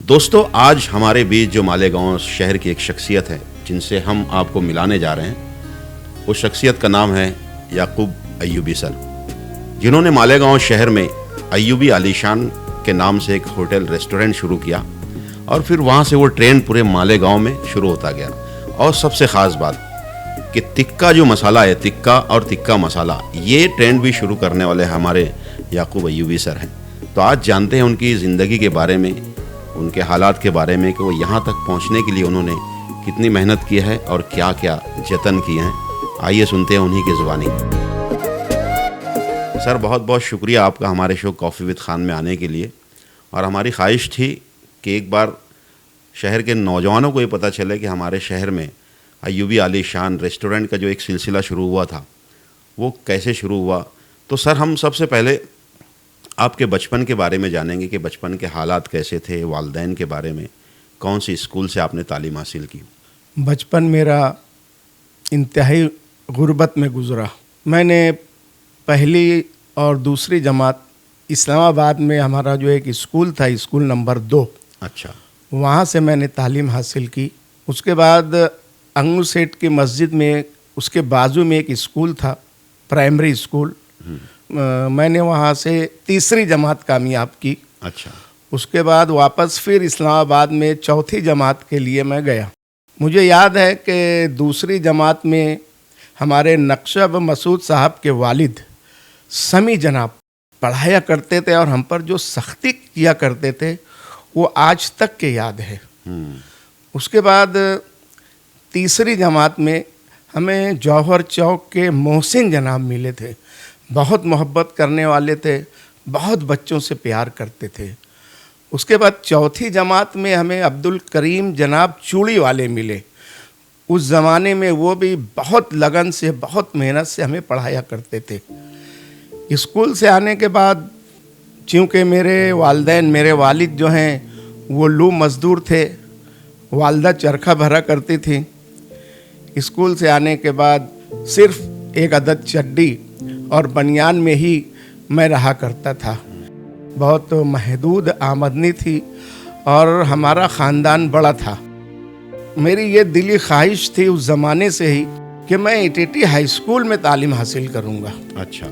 दोस्तों, आज हमारे बीच जो मालेगांव शहर की एक शख्सियत है जिनसे हम आपको मिलाने जा रहे हैं, उस शख्सियत का नाम है याकूब अय्यूबी सर, जिन्होंने मालेगांव शहर में अय्यूबी आलीशान के नाम से एक होटल रेस्टोरेंट शुरू किया और फिर वहाँ से वो ट्रेंड पूरे मालेगांव में शुरू होता गया। और सबसे ख़ास बात कि तिक्का जो मसाला है, तिक्का और तिक्का मसाला, ये ट्रेंड भी शुरू करने वाले हमारे याकूब अय्यूबी सर हैं। तो आज जानते हैं उनकी ज़िंदगी के बारे में, उनके हालात के बारे में कि वो यहाँ तक पहुँचने के लिए उन्होंने कितनी मेहनत की है और क्या क्या जतन किए हैं। आइए सुनते हैं उन्हीं की ज़ुबानी। सर, बहुत बहुत शुक्रिया आपका हमारे शो कॉफ़ी विद खान में आने के लिए। और हमारी ख्वाहिश थी कि एक बार शहर के नौजवानों को ये पता चले कि हमारे शहर में अय्यूबी आलीशान रेस्टोरेंट का जो एक सिलसिला शुरू हुआ था वो कैसे शुरू हुआ। तो सर, हम सबसे पहले आपके बचपन के बारे में जानेंगे कि बचपन के हालात कैसे थे, वालिदैन के बारे में, कौन सी स्कूल से आपने तालीम हासिल की। बचपन मेरा इंतहाई गुर्बत में गुज़रा। मैंने पहली और दूसरी जमात इस्लामाबाद में हमारा जो एक स्कूल था, स्कूल नंबर 2, अच्छा, वहाँ वहाँ से मैंने तालीम हासिल की। उसके बाद अंगू सेठ की मस्जिद में उसके बाजू में एक स्कूल था, प्राइमरी स्कूल। मैंने वहाँ से तीसरी जमात कामयाब की। अच्छा, उसके बाद वापस फिर इस्लामाबाद में चौथी जमात के लिए मैं गया। मुझे याद है कि दूसरी जमात में हमारे नक्शब मसूद साहब के वालिद समी जनाब पढ़ाया करते थे और हम पर जो सख्ती किया करते थे वो आज तक के याद है। उसके बाद तीसरी जमात में हमें जौहर चौक के मोहसिन जनाब मिले थे। बहुत मोहब्बत करने वाले थे, बहुत बच्चों से प्यार करते थे। उसके बाद चौथी जमात में हमें अब्दुल करीम जनाब चूड़ी वाले मिले। उस ज़माने में वो भी बहुत लगन से, बहुत मेहनत से हमें पढ़ाया करते थे। स्कूल से आने के बाद चूँकि मेरे वालिदैन, मेरे वालिद जो हैं वो लू मज़दूर थे, वालदा चरखा भरा करती थी। स्कूल से आने के बाद सिर्फ एक अदद चड्डी और बनियान में ही मैं रहा करता था। बहुत महदूद आमदनी थी और हमारा ख़ानदान बड़ा था। मेरी ये दिली ख्वाहिश थी उस ज़माने से ही कि मैं एटीटी हाई स्कूल में तालीम हासिल करूँगा। अच्छा,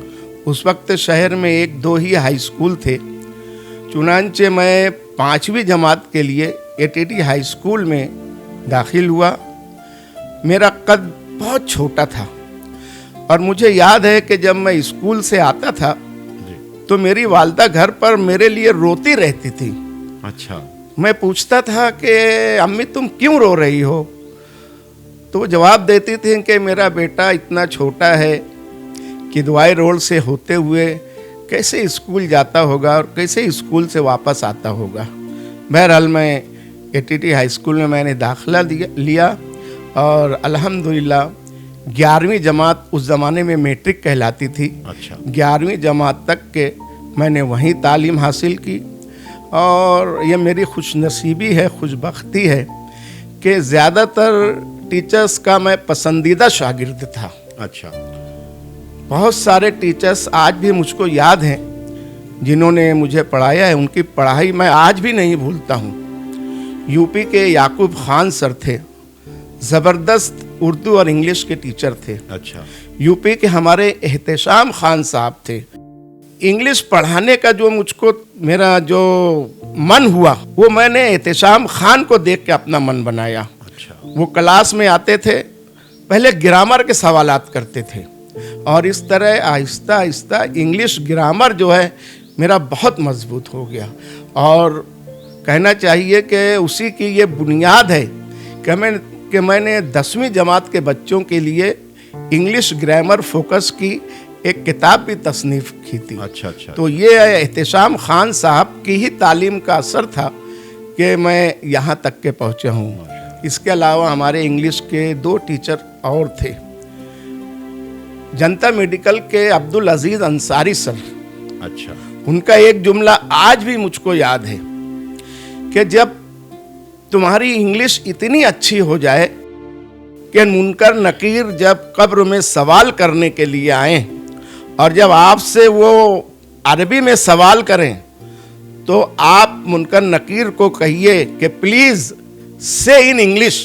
उस वक्त शहर में 1-2 ही हाई स्कूल थे। चुनांचे मैं 5वीं जमात के लिए एटीटी हाई स्कूल में दाखिल हुआ। मेरा कद बहुत छोटा था और मुझे याद है कि जब मैं स्कूल से आता था तो मेरी वालदा घर पर मेरे लिए रोती रहती थी। अच्छा, मैं पूछता था कि अम्मी तुम क्यों रो रही हो, तो वो जवाब देती थी कि मेरा बेटा इतना छोटा है कि दुआई रोड से होते हुए कैसे स्कूल जाता होगा और कैसे स्कूल से वापस आता होगा। बहरहाल मैं एटीटी हाई स्कूल में मैंने दाखिला लिया और अल्हम्दुलिल्लाह 11वीं जमात, उस ज़माने में मैट्रिक कहलाती थी। अच्छा, 11वीं जमात तक के मैंने वहीं तालीम हासिल की। और ये मेरी खुशनसीबी है, खुशबख्ती है कि ज़्यादातर टीचर्स का मैं पसंदीदा शागिर्द था। अच्छा, बहुत सारे टीचर्स आज भी मुझको याद हैं जिन्होंने मुझे पढ़ाया है। उनकी पढ़ाई मैं आज भी नहीं भूलता हूँ। यूपी के याकूब खान सर थे, ज़बरदस्त उर्दू और इंग्लिश के टीचर थे। अच्छा, यूपी के हमारे एहतेशाम खान साहब थे। इंग्लिश पढ़ाने का जो मुझको मेरा जो मन हुआ वो मैंने एहतेशाम खान को देख के अपना मन बनाया। अच्छा, वो क्लास में आते थे, पहले ग्रामर के सवालात करते थे और इस तरह आहिस्ता आहिस्ता इंग्लिश ग्रामर जो है मेरा बहुत मजबूत हो गया। और कहना चाहिए कि उसी की ये बुनियाद है कि मैंने 10वीं जमात के बच्चों के लिए इंग्लिश ग्रामर फोकस की एक किताब भी तसनीफ़ की थी। अच्छा, अच्छा, तो ये एहतेशाम खान साहब की ही तालीम का असर था कि मैं यहाँ तक के पहुँचा हूँ। इसके अलावा हमारे इंग्लिश के 2 टीचर और थे। जनता मेडिकल के अब्दुल अजीज़ अंसारी सर। अच्छा, उनका एक जुमला आज भी मुझको याद है कि जब तुम्हारी इंग्लिश इतनी अच्छी हो जाए कि मुनकर नकीर जब कब्र में सवाल करने के लिए आए और जब आपसे वो अरबी में सवाल करें तो आप मुनकर नकीर को कहिए कि प्लीज से इन इंग्लिश।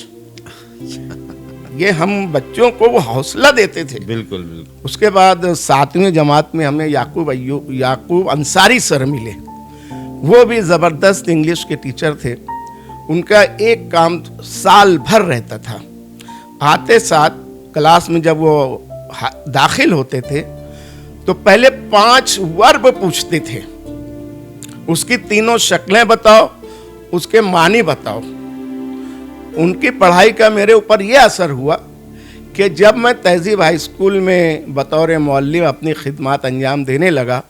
ये हम बच्चों को वो हौसला देते थे। बिल्कुल बिल्कुल। उसके बाद 7वीं जमात में हमें याकूब अंसारी सर मिले। वो भी ज़बरदस्त इंग्लिश के टीचर थे। उनका एक काम साल भर रहता था। आते साथ क्लास में जब वो दाखिल होते थे तो पहले 5 वर्ब पूछते थे, उसकी 3 शक्लें बताओ, उसके मानी बताओ। उनकी पढ़ाई का मेरे ऊपर यह असर हुआ कि जब मैं तहजीब हाई स्कूल में बतौर मौल्लिम अपनी खिदमत अंजाम देने लगा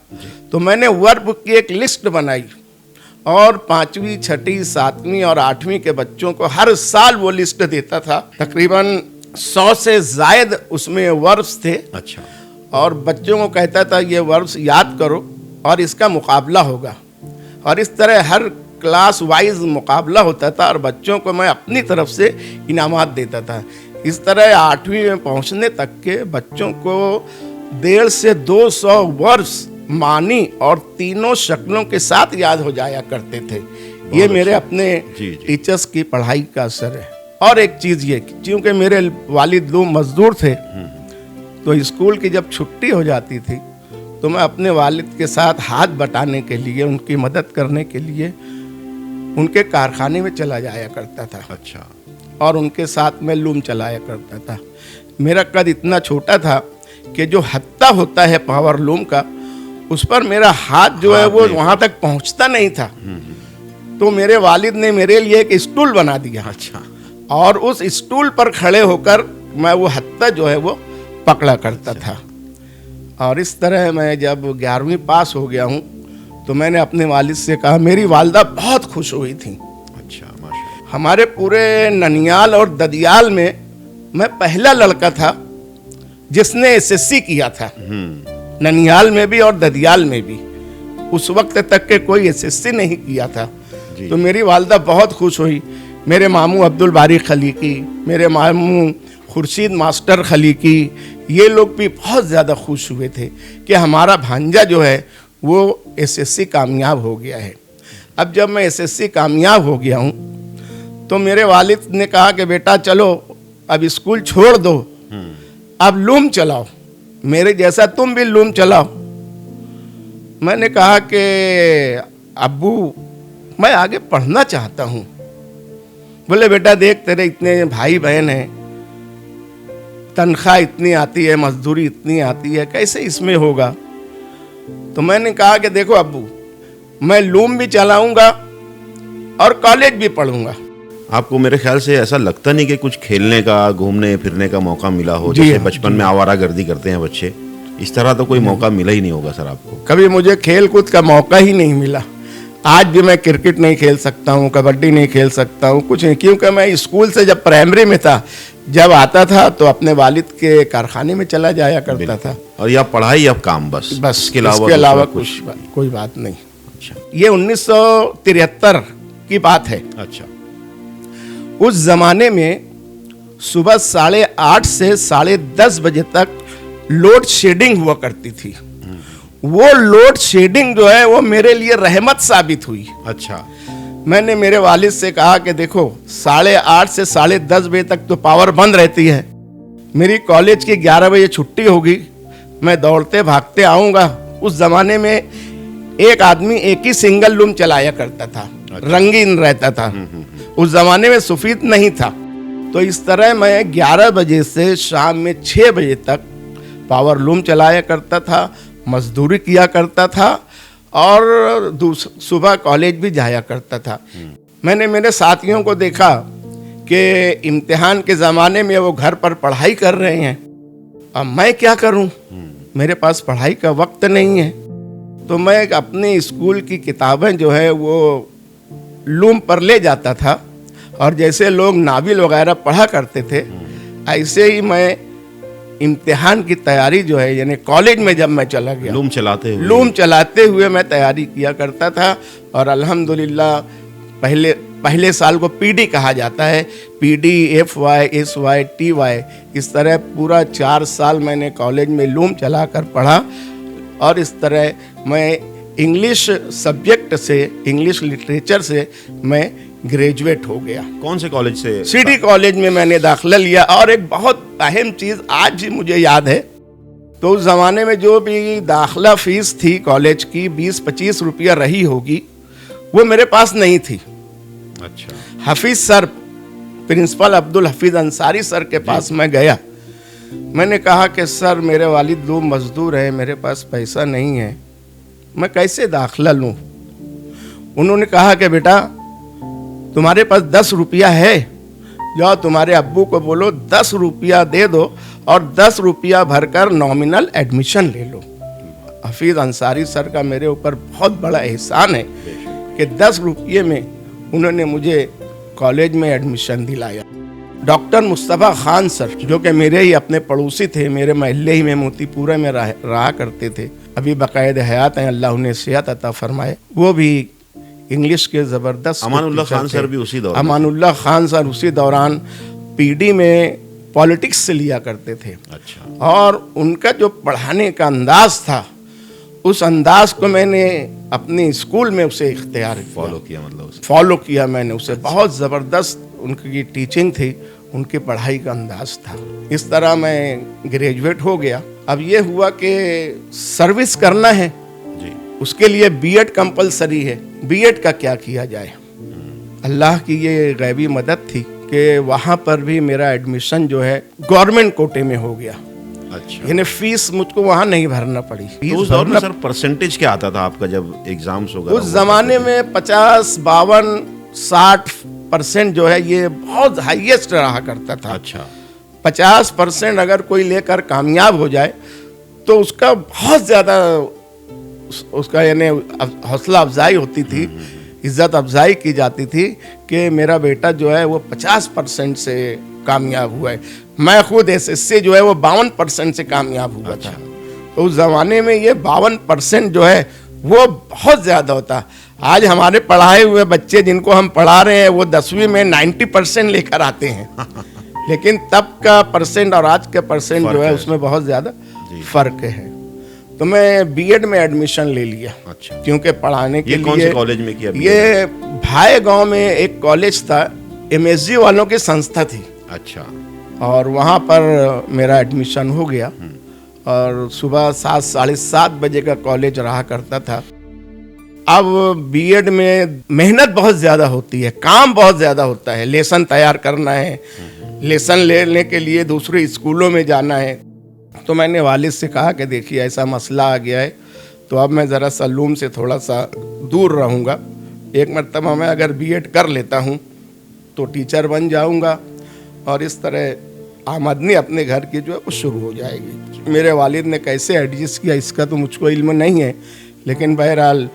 तो मैंने वर्ब की एक लिस्ट बनाई और 5वीं, 6वीं, 7वीं और 8वीं के बच्चों को हर साल वो लिस्ट देता था। तकरीबन 100 से ज़ायद उसमें वर्ब्स थे। अच्छा। और बच्चों को कहता था ये वर्ब्स याद करो और इसका मुकाबला होगा। और इस तरह हर क्लास वाइज मुकाबला होता था और बच्चों को मैं अपनी तरफ से इनामात देता था। इस तरह 8वीं में पहुंचने तक के बच्चों को 150 से 200 वर्ब्स मानी और 3 शक्लों के साथ याद हो जाया करते थे। ये मेरे अपने टीचर्स की पढ़ाई का असर है। और एक चीज़ ये, क्योंकि मेरे वालिद लोग मजदूर थे तो स्कूल की जब छुट्टी हो जाती थी तो मैं अपने वालिद के साथ हाथ बटाने के लिए, उनकी मदद करने के लिए उनके कारखाने में चला जाया करता था। अच्छा। और उनके साथ में लूम चलाया करता था। मेरा कद इतना छोटा था कि जो हत्ता होता है पावर लूम का, उस पर मेरा हाथ जो है वो वहाँ तक पहुँचता नहीं था। तो मेरे वालिद ने मेरे लिए एक स्टूल बना दिया। अच्छा। और उस स्टूल पर खड़े होकर मैं वो हत्ता जो है वो पकड़ा करता था। और इस तरह मैं जब 11वीं पास हो गया हूँ तो मैंने अपने वालिद से कहा, मेरी वालदा बहुत खुश हुई थी। अच्छा, माशाअल्लाह। हमारे पूरे ननियाल और ददियाल में मैं पहला लड़का था जिसने एसएससी किया था। ननियाल में भी और ददियाल में भी। उस वक्त तक के कोई एसएससी नहीं किया था। तो मेरी वालदा बहुत खुश हुई। मेरे मामू अब्दुल बारी खलीकी, मेरे मामू खुर्शीद मास्टर खलीकी, ये लोग भी बहुत ज़्यादा खुश हुए थे कि हमारा भांजा जो है वो एसएससी कामयाब हो गया है। अब जब मैं एसएससी कामयाब हो गया हूँ तो मेरे वालिद ने कहा कि बेटा चलो अब स्कूल छोड़ दो, अब लूम चलाओ, मेरे जैसा तुम भी लूम चलाओ। मैंने कहा कि अब्बू मैं आगे पढ़ना चाहता हूँ। बोले बेटा देख तेरे इतने भाई बहन हैं, तनख्वाह इतनी आती है, मजदूरी इतनी आती है, कैसे इसमें होगा। तो मैंने कहा कि देखो अब्बू, मैं लूम भी चलाऊंगा और कॉलेज भी पढ़ूंगा। आपको मेरे ख्याल से ऐसा लगता नहीं कि कुछ खेलने का, घूमने फिरने का मौका मिला हो, जैसे बचपन में आवारागर्दी करते हैं बच्चे, इस तरह तो कोई मौका मिला ही नहीं होगा सर आपको? कभी मुझे खेल कूद का मौका ही नहीं मिला। आज भी मैं क्रिकेट नहीं खेल सकता हूँ, कबड्डी नहीं खेल सकता हूँ, कुछ नहीं, क्योंकि मैं स्कूल से जब प्राइमरी में था, जब आता था तो अपने वालिद के कारखाने में चला जाया करता था। और या पढ़ाई या काम, बस इसके अलावा कोई बात नहीं। अच्छा। ये 1973 की बात है। अच्छा। उस जमाने में सुबह 8:30 से 10:30 बजे तक लोड शेडिंग हुआ करती थी। वो लोड शेडिंग जो है वो मेरे लिए रहमत साबित हुई। अच्छा। मैंने मेरे वालिद से कहा कि देखो 8:30 से 10:30 बजे तक तो पावर बंद रहती है, मेरी कॉलेज की 11 बजे छुट्टी होगी, मैं दौड़ते भागते आऊँगा। उस ज़माने में एक आदमी एक ही सिंगल लूम चलाया करता था। अच्छा। रंगीन रहता था। उस ज़माने में सफ़ेद नहीं था। तो इस तरह मैं 11 बजे से शाम में 6 बजे तक पावर लूम चलाया करता था, मजदूरी किया करता था और सुबह कॉलेज भी जाया करता था। मैंने मेरे साथियों को देखा कि इम्तिहान के ज़माने में वो घर पर पढ़ाई कर रहे हैं, अब मैं क्या करूं, मेरे पास पढ़ाई का वक्त नहीं है। तो मैं अपने स्कूल की किताबें जो है वो लूम पर ले जाता था और जैसे लोग नावल वगैरह पढ़ा करते थे, ऐसे ही मैं इम्तिहान की तैयारी जो है, यानी कॉलेज में जब मैं चला गया, लूम चलाते हुए मैं तैयारी किया करता था। और अल्हम्दुलिल्लाह पहले साल को पीडी कहा जाता है, पीडी, FY, SY, TY, इस तरह पूरा 4 साल मैंने कॉलेज में लूम चलाकर पढ़ा। और इस तरह मैं इंग्लिश सब्जेक्ट से, इंग्लिश लिटरेचर से मैं ग्रेजुएट हो गया। कौन से कॉलेज से? सिटी कॉलेज में मैंने दाखिला लिया। और एक बहुत अहम चीज़ आज भी मुझे याद है, तो उस ज़माने में जो भी दाखिला फीस थी कॉलेज की 20-25 रुपया रही होगी, वो मेरे पास नहीं थी। अच्छा। Hafeez sir, principal Abdul Hafeez Ansari sir के पास मैं गया। मैंने कहा कि सर मेरे वालिद लोग मजदूर हैं, मेरे पास पैसा नहीं है, मैं कैसे दाखिला लूँ? उन्होंने कहा कि बेटा तुम्हारे पास 10 रुपया है, जाओ तुम्हारे अब्बू को बोलो 10 रुपया दे दो और 10 रुपया भरकर नॉमिनल एडमिशन ले लो। हफीज़ अंसारी सर का मेरे ऊपर बहुत बड़ा एहसान है कि 10 रुपये में उन्होंने मुझे कॉलेज में एडमिशन दिलाया। डॉक्टर मुस्तफ़ा खान सर, जो कि मेरे ही अपने पड़ोसी थे, मेरे महल्ले ही में मोतीपुरा में रहा करते थे, अभी बाकायद हयात हैं, अल्लाह उन्हें सेहत अता फरमाए। वो भी इंग्लिश के ज़बरदस्त। अमानुल्लाह खान सर भी उसी दौरान? अमानुल्लाह खान सर उसी दौरान पीडी में पॉलिटिक्स से लिया करते थे। अच्छा। और उनका जो पढ़ाने का अंदाज था, उस अंदाज को मैंने अपने स्कूल में उसे इख्तियार फॉलो किया, मतलब फॉलो किया मैंने उसे। बहुत ज़बरदस्त उनकी टीचिंग थी, उनकी पढ़ाई का अंदाज था। इस तरह मैं ग्रेजुएट हो गया। अब ये हुआ कि सर्विस करना है जी, उसके लिए बीएड कंपलसरी है। बीएड का क्या किया जाए? अल्लाह की ये गैबी मदद थी कि वहाँ पर भी मेरा एडमिशन जो है गवर्नमेंट कोटे में हो गया। अच्छा। यानी फीस मुझको वहाँ नहीं भरना पड़ी। तो उस दौर में सर परसेंटेज क्या आता था आपका जब एग्जाम्स वगैरह? उस जमाने में 50, 52, 60% जो है ये बहुत हाईएस्ट रहा करता था। अच्छा। 50% अगर कोई लेकर कामयाब हो जाए तो उसका बहुत ज़्यादा उसका यानी हौसला अफजाई होती थी, इज़्ज़त अफजाई की जाती थी कि मेरा बेटा जो है वो 50% से कामयाब हुआ है। मैं खुद एसएससी जो है वो 52% से कामयाब हुआ था। तो उस ज़माने में ये 52% जो है वो बहुत ज़्यादा होता। आज हमारे पढ़ाए हुए बच्चे जिनको हम पढ़ा रहे हैं वो 10वीं में 90% लेकर आते हैं, लेकिन तब का परसेंट और आज के परसेंट जो है उसमें बहुत ज़्यादा फ़र्क है। तो मैं बीएड में एडमिशन ले लिया। अच्छा। क्योंकि पढ़ाने के लिए। कौन से कॉलेज में किया? ये भाई गांव में एक कॉलेज था, एमएसजी वालों की संस्था थी। अच्छा। और वहाँ पर मेरा एडमिशन हो गया और सुबह 7, 7:30 बजे का कॉलेज रहा करता था। अब बीएड में मेहनत बहुत ज़्यादा होती है, काम बहुत ज़्यादा होता है, लेसन तैयार करना है, लेसन लेने के लिए दूसरे स्कूलों में जाना है। तो मैंने वालिद से कहा कि देखिए ऐसा मसला आ गया है, तो अब मैं ज़रा सलूम से थोड़ा सा दूर रहूँगा। एक मरतबा मैं अगर बीएड कर लेता हूँ तो टीचर बन जाऊँगा और इस तरह आमदनी अपने घर की जो है वो शुरू हो जाएगी। मेरे वालिद ने कैसे एडजस्ट किया इसका तो मुझको इल्म नहीं है, लेकिन बहरहाल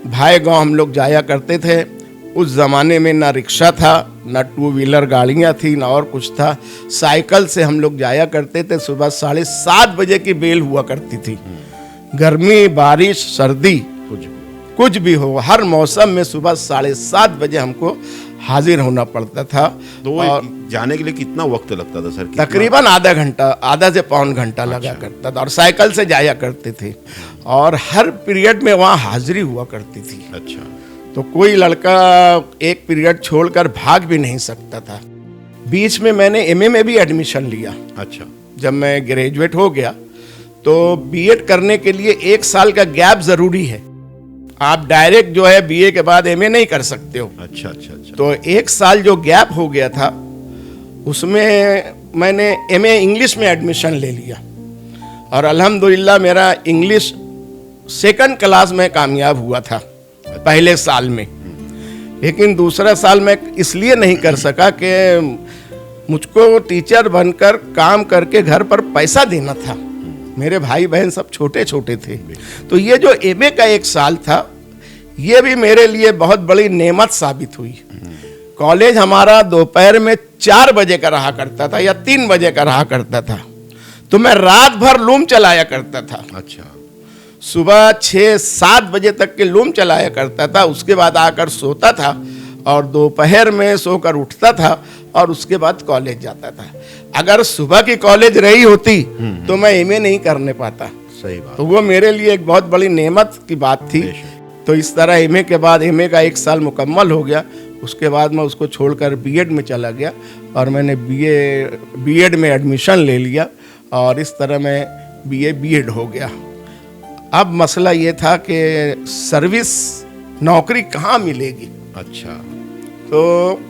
भाई गांव हम लोग जाया करते थे। उस ज़माने में ना रिक्शा था, ना 2 व्हीलर गाड़ियाँ थी, ना और कुछ था। साइकिल से हम लोग जाया करते थे। सुबह 7:30 बजे की बेल हुआ करती थी। गर्मी, बारिश, सर्दी, कुछ भी हो, हर मौसम में सुबह 7:30 बजे हमको हाजिर होना पड़ता था। तो और जाने के लिए कितना वक्त लगता था सर? तकरीबन आधा घंटा, आधा से पौन घंटा लगा करता था। और साइकिल से जाया करते थे और हर पीरियड में वहाँ हाजिरी हुआ करती थी। अच्छा। तो कोई लड़का एक पीरियड छोड़कर भाग भी नहीं सकता था। बीच में मैंने एमए में भी एडमिशन लिया। अच्छा। जब मैं ग्रेजुएट हो गया तो बीएड करने के लिए 1 साल का गैप ज़रूरी है। आप डायरेक्ट जो है बीए के बाद एमए नहीं कर सकते हो। अच्छा अच्छा अच्छा। तो 1 साल जो गैप हो गया था उसमें मैंने एमए इंग्लिश में एडमिशन ले लिया और अल्हम्दुलिल्लाह मेरा इंग्लिश 2nd क्लास में कामयाब हुआ था पहले साल में। लेकिन दूसरा साल मैं इसलिए नहीं कर सका कि मुझको टीचर बनकर काम करके घर पर पैसा देना था। मेरे भाई बहन सब छोटे छोटे थे। तो ये जो एमए का 1 साल था ये भी मेरे लिए बहुत बड़ी नेमत साबित हुई। कॉलेज हमारा दोपहर में 4 बजे का रहा करता था या 3 बजे का रहा करता था, तो मैं रात भर लूम चलाया करता था। अच्छा। सुबह 6-7 बजे तक के लूम चलाया करता था, उसके बाद आकर सोता था और दोपहर में सोकर उठता था और उसके बाद कॉलेज जाता था। अगर सुबह की कॉलेज रही होती तो मैं एमए नहीं करने पाता। सही बात। तो वो मेरे लिए एक बहुत बड़ी नेमत की बात थी। तो इस तरह एमए के बाद, एमए का 1 साल मुकम्मल हो गया, उसके बाद मैं उसको छोड़कर बीएड में चला गया और मैंने बीएड में एडमिशन ले लिया और इस तरह मैं बीएड हो गया। अब मसला ये था कि सर्विस नौकरी कहाँ मिलेगी। अच्छा। तो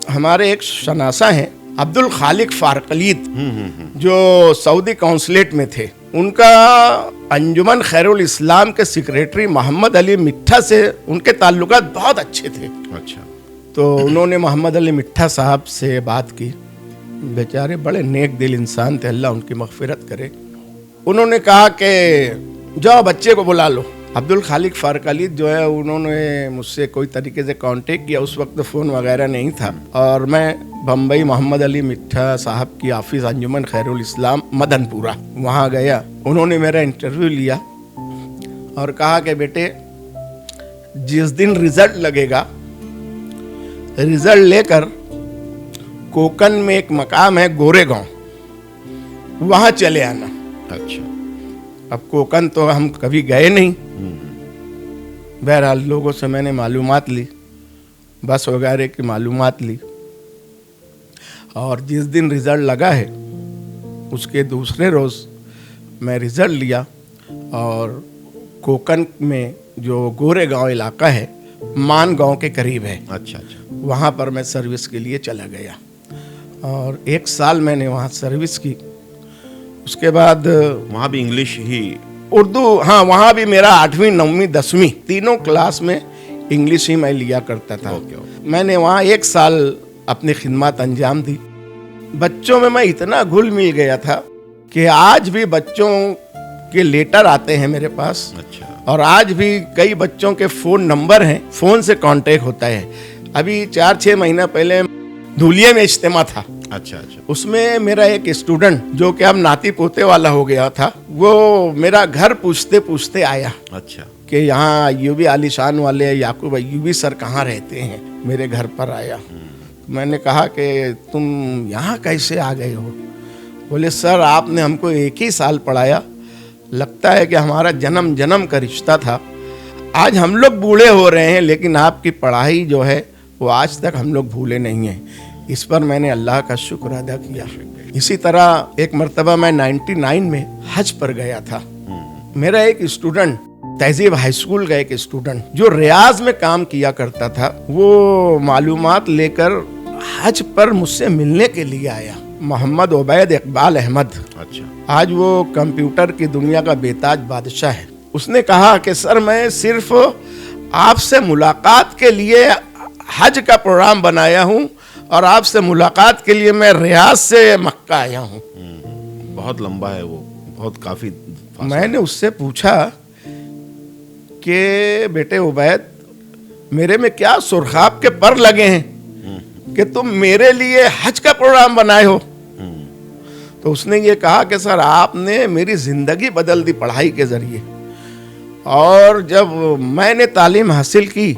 हमारे एक शनासा हैं अब्दुल खालिक फारकलीद, जो सऊदी कौंसलेट में थे, उनका अंजुमन खैरुल इस्लाम के सेक्रेटरी मोहम्मद अली मिट्ठा से उनके ताल्लुकात बहुत अच्छे थे। अच्छा। तो उन्होंने मोहम्मद अली मिट्ठा साहब से बात की, बेचारे बड़े नेक दिल इंसान थे, अल्लाह उनकी मग़फ़िरत करे। उन्होंने कहा कि जाओ बच्चे को बुला लो। अब्दुल खालिक फारकलीद जो है, उन्होंने मुझसे कोई तरीके से कांटेक्ट किया, उस वक्त फ़ोन वगैरह नहीं था, और मैं बम्बई मोहम्मद अली मिट्ठा साहब की ऑफिस अंजुमन खैरुल इस्लाम मदनपुरा वहाँ गया। उन्होंने मेरा इंटरव्यू लिया और कहा कि बेटे जिस दिन रिज़ल्ट लगेगा, रिज़ल्ट लेकर कोकन में एक मकाम है गोरेगांव, वहाँ चले आना। अच्छा। अब कोकन तो हम कभी गए नहीं, बहरहाल लोगों से मैंने मालूमात ली, बस वगैरह की मालूमात ली, और जिस दिन रिज़ल्ट लगा है उसके दूसरे रोज़ मैं रिज़ल्ट लिया और कोकन में जो गोरेगांव इलाका है, मान गांव के करीब है, अच्छा, वहाँ पर मैं सर्विस के लिए चला गया और 1 साल मैंने वहाँ सर्विस की। उसके बाद वहाँ भी इंग्लिश ही, उर्दू, हाँ, वहाँ भी मेरा 8वीं 9वीं 10वीं तीनों क्लास में इंग्लिश ही मैं लिया करता था। मैंने वहाँ 1 साल अपनी खिदमत अंजाम दी। बच्चों में मैं इतना घुल मिल गया था कि आज भी बच्चों के लेटर आते हैं मेरे पास। अच्छा। और आज भी कई बच्चों के फ़ोन नंबर हैं, फ़ोन से कांटेक्ट होता है। अभी 4-6 महीना पहले धुलिया में इज्तिमा था। अच्छा। उसमें मेरा एक स्टूडेंट जो कि अब नाती पोते वाला हो गया था, वो मेरा घर पूछते पूछते आया। अच्छा। कि यहाँ अय्यूबी आलीशान वाले याकूब अय्यूबी सर कहाँ रहते हैं, मेरे घर पर आया। मैंने कहा कि तुम यहाँ कैसे आ गए हो? बोले सर आपने हमको 1 ही साल पढ़ाया, लगता है कि हमारा जन्म जन्म का रिश्ता था। आज हम लोग बूढ़े हो रहे हैं लेकिन आपकी पढ़ाई जो है वो आज तक हम लोग भूले नहीं हैं। इस पर मैंने अल्लाह का शुक्र अदा किया। इसी तरह एक मर्तबा मैं 99 में हज पर गया था। मेरा एक स्टूडेंट, तहजीब हाई स्कूल का एक स्टूडेंट जो रियाज में काम किया करता था, वो मालूमात लेकर हज पर मुझसे मिलने के लिए आया। मोहम्मद उबैद इकबाल अहमद। अच्छा। आज वो कंप्यूटर की दुनिया का बेताज बादशाह है। उसने कहा कि सर मैं सिर्फ आपसे मुलाकात के लिए हज का प्रोग्राम बनाया हूँ और आपसे मुलाकात के लिए मैं रियाज से मक्का आया हूँ। बहुत लंबा है वो, बहुत काफ़ी। मैंने उससे पूछा कि बेटे उबैद, मेरे में क्या सुरखाब के पर लगे हैं कि तुम मेरे लिए हज का प्रोग्राम बनाए हो? तो उसने ये कहा कि सर आपने मेरी ज़िंदगी बदल दी पढ़ाई के ज़रिए, और जब मैंने तालीम हासिल की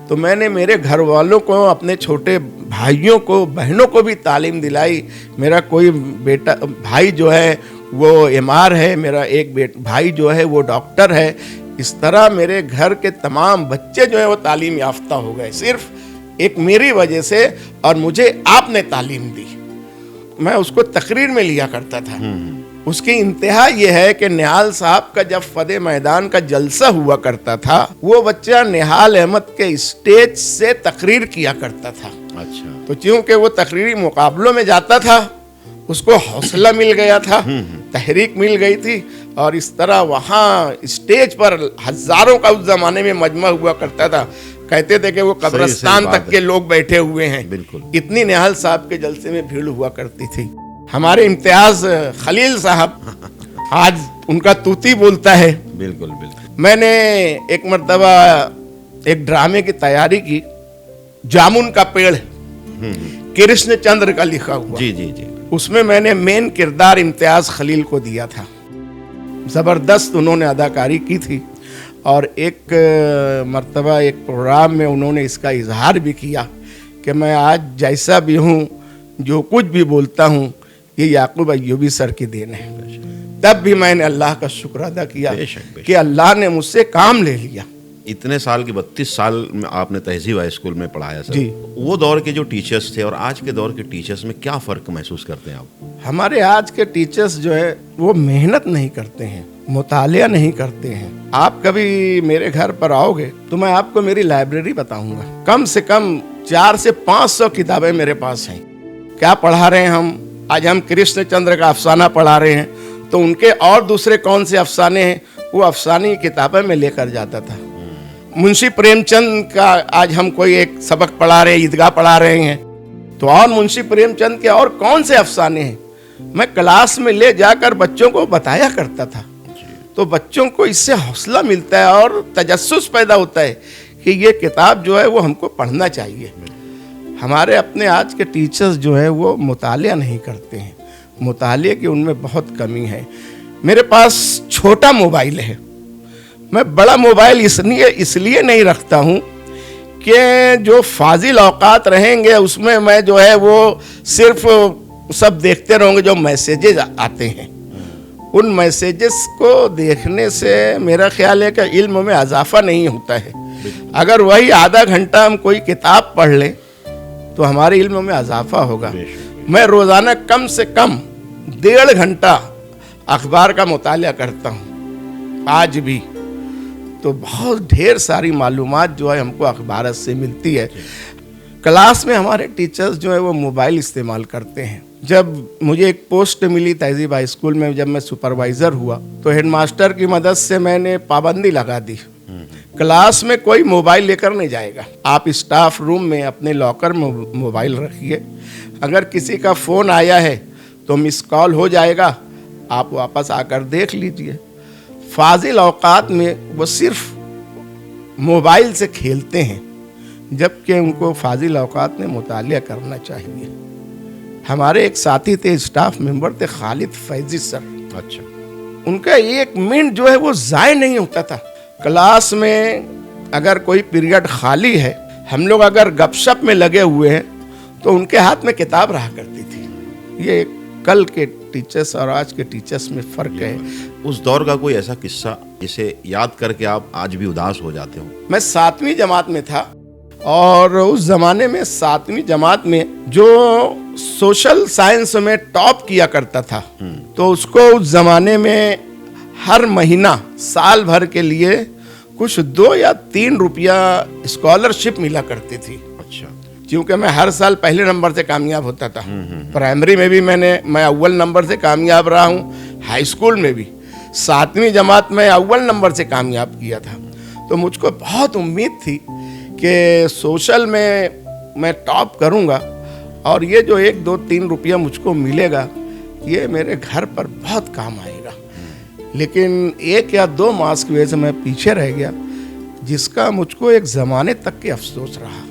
तो मैंने मेरे घर वालों को, अपने छोटे भाइयों को, बहनों को भी तालीम दिलाई। मेरा कोई बेटा भाई जो है वो एमआर है, मेरा एक भाई जो है वो डॉक्टर है। इस तरह मेरे घर के तमाम बच्चे जो है वो तालीम याफ्ता हो गए, सिर्फ एक मेरी वजह से, और मुझे आपने तालीम दी। मैं उसको तकरीर में लिया करता था। उसकी इंतहा ये है कि निहाल साहब का जब फतेह मैदान का जलसा हुआ करता था, वो बच्चा निहाल अहमद के स्टेज से तकरीर किया करता था। अच्छा। तो क्योंकि वो तकरीरी मुकाबलों में जाता था, उसको हौसला मिल गया था, तहरीक मिल गई थी, और इस तरह वहाँ स्टेज पर हजारों का उस जमाने में मजमा हुआ करता था। कहते थे कि वो कब्रिस्तान तक के लोग बैठे हुए हैं। बिल्कुल। इतनी निहाल साहब के जलसे में भीड़ हुआ करती थी। हमारे इम्तियाज खलील साहब, आज उनका तूती बोलता है। बिल्कुल बिल्कुल। मैंने एक मर्तबा एक ड्रामे की तैयारी की, जामुन का पेड़, कृष्ण चंद्र का लिखा हुआ। जी जी जी। उसमें मैंने मेन किरदार इम्तियाज खलील को दिया था। ज़बरदस्त उन्होंने अदाकारी की थी, और एक मर्तबा एक प्रोग्राम में उन्होंने इसका इजहार भी किया कि मैं आज जैसा भी हूँ, जो कुछ भी बोलता हूँ, ये याकूब अय्यूबी सर की देन है। तब भी मैंने अल्लाह का शुक्र अदा किया कि अल्लाह ने मुझसे काम ले लिया। इतने साल की 32 साल में आपने तहजीब हाई स्कूल में पढ़ाया सर। जी। वो दौर के जो टीचर्स थे और आज के दौर के टीचर्स में क्या फ़र्क महसूस करते हैं आप? हमारे आज के टीचर्स जो है वो मेहनत नहीं करते हैं, मुतालिया नहीं करते हैं। आप कभी मेरे घर पर आओगे तो मैं आपको मेरी लाइब्रेरी बताऊंगा। कम से कम 400 से 500 किताबें मेरे पास हैं। क्या पढ़ा रहे हैं हम? आज हम कृष्णचंद्र का अफसाना पढ़ा रहे हैं, तो उनके और दूसरे कौन से अफसाने हैं वो अफसानी किताबें में लेकर जाता था। मुंशी प्रेमचंद का आज हम कोई एक सबक पढ़ा रहे हैं, ईदगाह पढ़ा रहे हैं, तो और मुंशी प्रेमचंद के और कौन से अफसाने हैं मैं क्लास में ले जाकर बच्चों को बताया करता था। तो बच्चों को इससे हौसला मिलता है और तजस्सुस पैदा होता है कि ये किताब जो है वो हमको पढ़ना चाहिए। हमारे अपने आज के टीचर्स जो है वो मुतालिया नहीं करते हैं, मुतालिया की उनमें बहुत कमी है। मेरे पास छोटा मोबाइल है, मैं बड़ा मोबाइल इसलिए नहीं रखता हूँ कि जो फाजिल औकात रहेंगे उसमें मैं जो है वो सिर्फ सब देखते रहूँगे जो मैसेजेस आते हैं। उन मैसेजेस को देखने से मेरा ख्याल है कि इल्म में इजाफा नहीं होता है। अगर वही आधा घंटा हम कोई किताब पढ़ लें तो हमारे इल्म में इजाफा होगा। मैं रोज़ाना कम से कम 1.5 घंटा अखबार का मुतालिया करता हूँ आज भी। तो बहुत ढेर सारी मालूमात जो है हमको अखबार से मिलती है। क्लास में हमारे टीचर्स जो है वो मोबाइल इस्तेमाल करते हैं। जब मुझे एक पोस्ट मिली तहजीब हाई स्कूल में, जब मैं सुपरवाइज़र हुआ तो हेडमास्टर की मदद से मैंने पाबंदी लगा दी, क्लास में कोई मोबाइल लेकर नहीं जाएगा। आप स्टाफ रूम में अपने लॉकर में मोबाइल रखिए, अगर किसी का फ़ोन आया है तो मिस कॉल हो जाएगा, आप वापस आकर देख लीजिए। फाजिल औकात में वो सिर्फ मोबाइल से खेलते हैं, जबकि उनको फाजिल औकात में मुतालिया करना चाहिए। हमारे एक साथी थे, स्टाफ मेंबर थे, खालिद फैजी सर। अच्छा। उनका 1 मिनट जो है वो ज़ाय नहीं होता था। क्लास में अगर कोई पीरियड खाली है, हम लोग अगर गपशप में लगे हुए हैं तो उनके हाथ में किताब रहा करती थी। ये कल के टीचर्स और आज के टीचर्स में फ़र्क है। उस दौर का कोई ऐसा किस्सा जिसे याद करके आप आज भी उदास हो जाते हो? मैं 7वीं जमात में था और उस ज़माने में 7वीं जमात में जो सोशल साइंस में टॉप किया करता था तो उसको उस ज़माने में हर महीना साल भर के लिए कुछ 2 या 3 रुपया स्कॉलरशिप मिला करती थी। अच्छा। क्योंकि मैं हर साल पहले नंबर से कामयाब होता था। प्राइमरी में भी मैं अव्वल नंबर से कामयाब रहा हूँ, हाई स्कूल में भी 7वीं जमात में अव्वल नंबर से कामयाब किया था। तो मुझको बहुत उम्मीद थी कि सोशल में मैं टॉप करूँगा और ये जो 1, 2, 3 रुपया मुझको मिलेगा ये मेरे घर पर बहुत काम आएगा। लेकिन 1 या 2 मार्क्स की वजह से मैं पीछे रह गया, जिसका मुझको एक ज़माने तक के अफसोस रहा।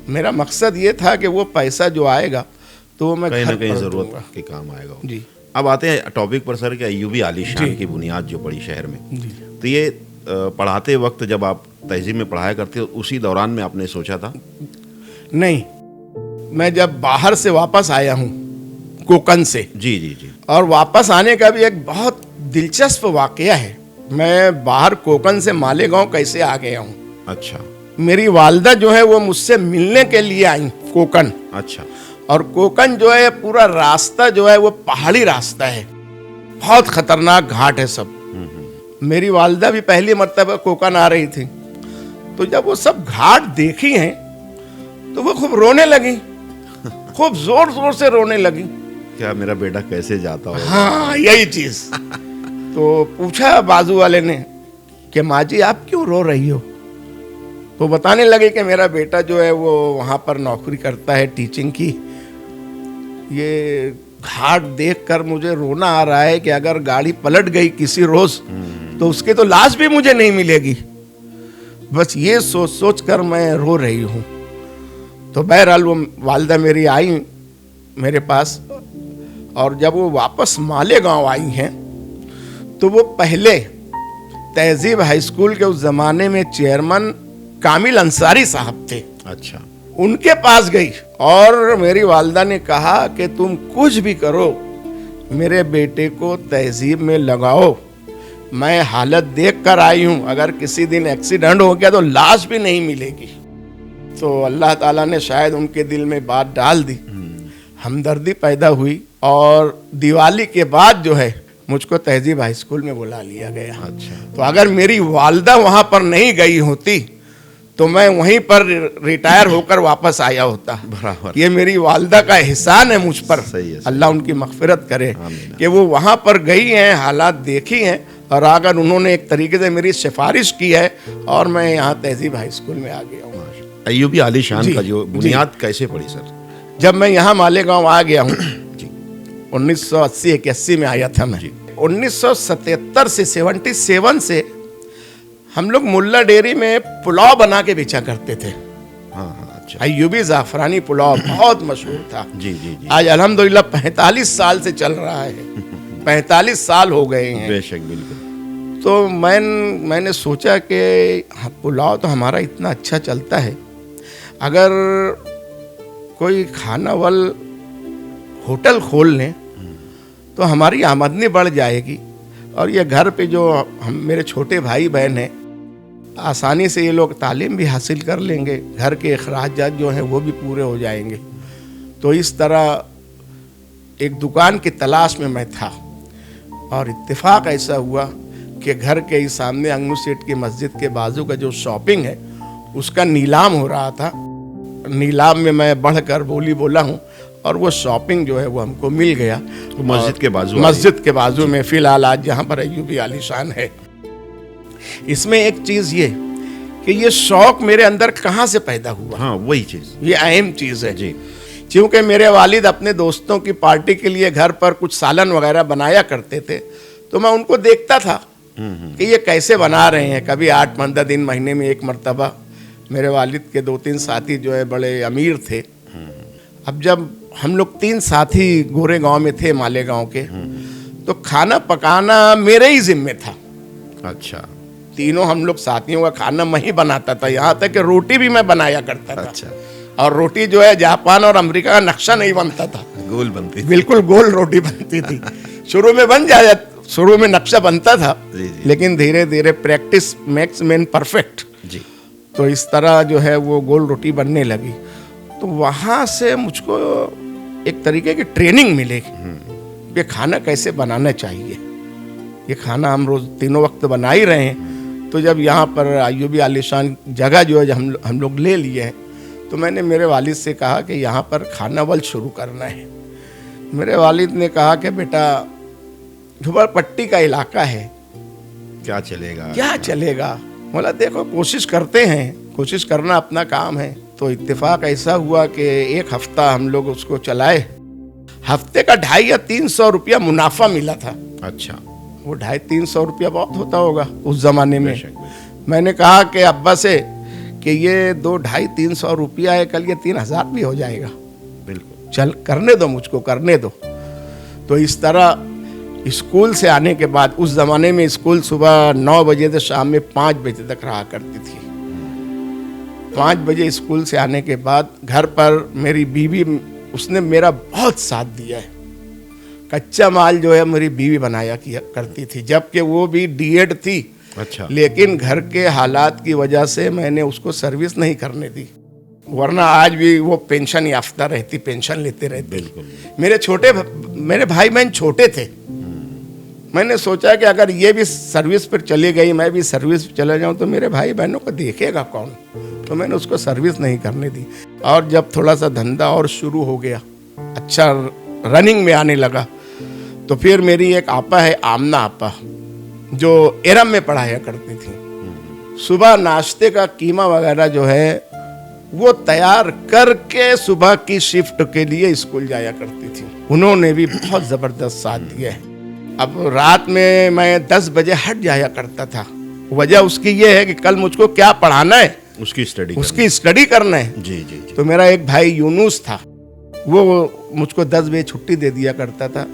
मेरा मकसद ये था कि वो पैसा जो आएगा तो वो मैं कहीं ना कहीं पर ज़रूरत दूंगा। के काम आएगा। जी। अब आते हैं टॉपिक पर सर कि अय्यूबी आलीशान की बुनियाद जो पड़ी शहर में, तो ये पढ़ाते वक्त जब आप तहजीब में पढ़ाया करते हो उसी दौरान में आपने सोचा था? नहीं, मैं जब बाहर से वापस आया हूँ कोकन से, जी जी जी, और वापस आने का भी एक बहुत दिलचस्प वाकया है। मैं बाहर कोकन से मालेगांव कैसे आ गया हूँ। अच्छा। मेरी वालदा जो है वो मुझसे मिलने के लिए आई कोकन। अच्छा। और कोकन जो है पूरा रास्ता जो है वो पहाड़ी रास्ता है, बहुत खतरनाक घाट है सब। मेरी वालदा भी पहली मर्तबा कोकन आ रही थी, तो जब वो सब घाट देखी हैं तो वो खूब रोने लगी, खूब जोर जोर से रोने लगी। क्या मेरा बेटा कैसे जाता होगा? हाँ, यही चीज। तो पूछा बाजू वाले ने कि माँ जी आप क्यों रो रही हो? तो बताने लगे कि मेरा बेटा जो है वो वहाँ पर नौकरी करता है टीचिंग की। ये घाट देखकर मुझे रोना आ रहा है कि अगर गाड़ी पलट गई किसी रोज तो उसकी तो लाश भी मुझे नहीं मिलेगी। बस ये सोच सोच कर मैं रो रही हूँ। तो बहरहाल वो वालदा मेरी आई मेरे पास, और जब वो वापस मालेगांव आई हैं तो वो पहले तहजीब हाई स्कूल के उस ज़माने में चेयरमैन कामिल अंसारी साहब थे। अच्छा। उनके पास गई और मेरी वालदा ने कहा कि तुम कुछ भी करो, मेरे बेटे को तहजीब में लगाओ। मैं हालत देख कर आई हूँ, अगर किसी दिन एक्सीडेंट हो गया तो लाश भी नहीं मिलेगी। तो अल्लाह ताला ने शायद उनके दिल में बात डाल दी, हमदर्दी पैदा हुई और दिवाली के बाद जो है मुझको तहजीब हाई स्कूल में बुला लिया गया। अच्छा। तो अगर मेरी वालदा वहाँ पर नहीं गई होती तो मैं वहीं पर रिटायर होकर वापस आया होता। बराबर। ये मेरी वालदा का एहसान है मुझ पर। सही है। अल्लाह उनकी मग़फ़िरत करे आमीन। कि कि वो वहाँ पर गई हैं, हालात देखी हैं और अगर उन्होंने एक तरीके से मेरी सिफारिश की है और मैं यहाँ तहजीब हाई स्कूल में आ गया हूँ। अय्यूबी आलीशान जी, का जो जी। बुनियाद कैसे पड़ी सर? जब मैं यहाँ मालेगांव आ गया हूँ जी 1980-81 में आया था मैं। 1977 से 77 से हम लोग मुल्ला डेयरी में पुलाव बना के बेचा करते थे। हाँ हाँ। अच्छा। अय्यूबी ज़ाफ़रानी पुलाव बहुत मशहूर था। जी जी जी। आज अल्हम्दुलिल्लाह 45 साल से चल रहा है। 45 साल हो गए हैं। बेशक, बिल्कुल। तो मैंने सोचा कि हाँ, पुलाव तो हमारा इतना अच्छा चलता है, अगर कोई खानावल होटल खोल लें तो हमारी आमदनी बढ़ जाएगी और ये घर पे जो हम मेरे छोटे भाई बहन हैं, आसानी से ये लोग तालीम भी हासिल कर लेंगे, घर के अखराजात जो हैं वो भी पूरे हो जाएंगे। तो इस तरह एक दुकान की तलाश में मैं था और इत्तेफाक ऐसा हुआ कि घर के ही सामने अंगू सेठ की मस्जिद के बाजू का जो शॉपिंग है उसका नीलाम हो रहा था। नीलाम में मैं बढ़कर बोला हूँ और वो शॉपिंग जो है वो हमको मिल गया। तो मस्जिद के बाजू मस्जिद के बाजू में फिलहाल आज जहाँ पर अय्यूबी आलीशान है। इसमें एक चीज़ ये कि ये शौक मेरे अंदर कहाँ से पैदा हुआ। हाँ, वही चीज़, ये अहम चीज़ है जी। क्योंकि मेरे वालिद अपने दोस्तों की पार्टी के लिए घर पर कुछ सालन वगैरह बनाया करते थे, तो मैं उनको देखता था कि ये कैसे बना रहे हैं। कभी 8-15 दिन, महीने में एक मर्तबा। मेरे वालिद के 2-3 साथी जो है बड़े अमीर थे। अब जब हम लोग 3 साथी गोरे गांव में थे, मालेगांव के, तो खाना पकाना मेरे ही जिम्मे था। अच्छा। तीनों हम लोग साथियों का खाना मैं ही बनाता था, यहाँ तक कि रोटी भी मैं बनाया करता था। अच्छा। और रोटी जो है जापान और अमेरिका का नक्शा नहीं बनता था, गोल बनती थी। बिल्कुल गोल रोटी बनती थी। शुरू में बन जाया, शुरू में नक्शा बनता था, जी, जी। लेकिन धीरे धीरे प्रैक्टिस मेक्स मैन परफेक्ट। जी। तो इस तरह जो है वो गोल रोटी बनने लगी। तो वहाँ से मुझको एक तरीके की ट्रेनिंग मिली कि खाना कैसे बनाना चाहिए। ये खाना हम रोज़ तीनों वक्त बना ही रहे हैं। तो जब यहाँ पर अय्यूबी आलीशान जगह जो है हम लोग ले लिए हैं, तो मैंने मेरे वालिद से कहा कि यहाँ पर खानावल शुरू करना है। मेरे वालिद ने कहा कि बेटा, झुबरपट्टी का इलाका है, क्या चलेगा, क्या चलेगा। बोला देखो कोशिश करते हैं, कोशिश करना अपना काम है। तो इत्तेफाक ऐसा हुआ कि एक हफ्ता हम लोग उसको चलाए। हफ्ते का 250 या 300 रुपया मुनाफा मिला था। अच्छा। वो 250-300 रुपया बहुत होता होगा उस जमाने में। बेशक, बेशक। मैंने कहा कि अब्बा से कि ये 200-250-300 रुपया है, कल ये 3000 भी हो जाएगा, बिल्कुल। चल करने दो, मुझको करने दो। तो इस तरह स्कूल से आने के बाद, उस ज़माने में स्कूल सुबह 9 बजे से शाम में 5 बजे तक रहा करती थी। 5 बजे स्कूल से आने के बाद घर पर मेरी बीवी, उसने मेरा बहुत साथ दिया है। कच्चा माल जो है मेरी बीवी बनाया किया करती थी, जबकि वो भी डीएड थी। अच्छा। लेकिन घर के हालात की वजह से मैंने उसको सर्विस नहीं करने दी, वरना आज भी वो पेंशन याफ्ता रहती, पेंशन लेते रहते। बिल्कुल। मेरे भाई बहन छोटे थे। मैंने सोचा कि अगर ये भी सर्विस पर चली गई, मैं भी सर्विस पर चला जाऊं, तो मेरे भाई बहनों को देखेगा कौन। तो मैंने उसको सर्विस नहीं करने दी। और जब थोड़ा सा धंधा और शुरू हो गया, अच्छा रनिंग में आने लगा, तो फिर मेरी एक आपा है, आमना आपा, जो एरम में पढ़ाया करती थी। सुबह नाश्ते का कीमा वगैरह जो है वो तैयार करके सुबह की शिफ्ट के लिए स्कूल जाया करती थी। उन्होंने भी बहुत ज़बरदस्त साथ दिया है। अब रात में मैं 10 बजे हट जाया करता था। वजह उसकी ये है कि कल मुझको क्या पढ़ाना है, उसकी स्टडी करना है। जी जी जी। तो मेरा एक भाई यूनुस था, वो मुझको 10 बजे छुट्टी दे दिया करता था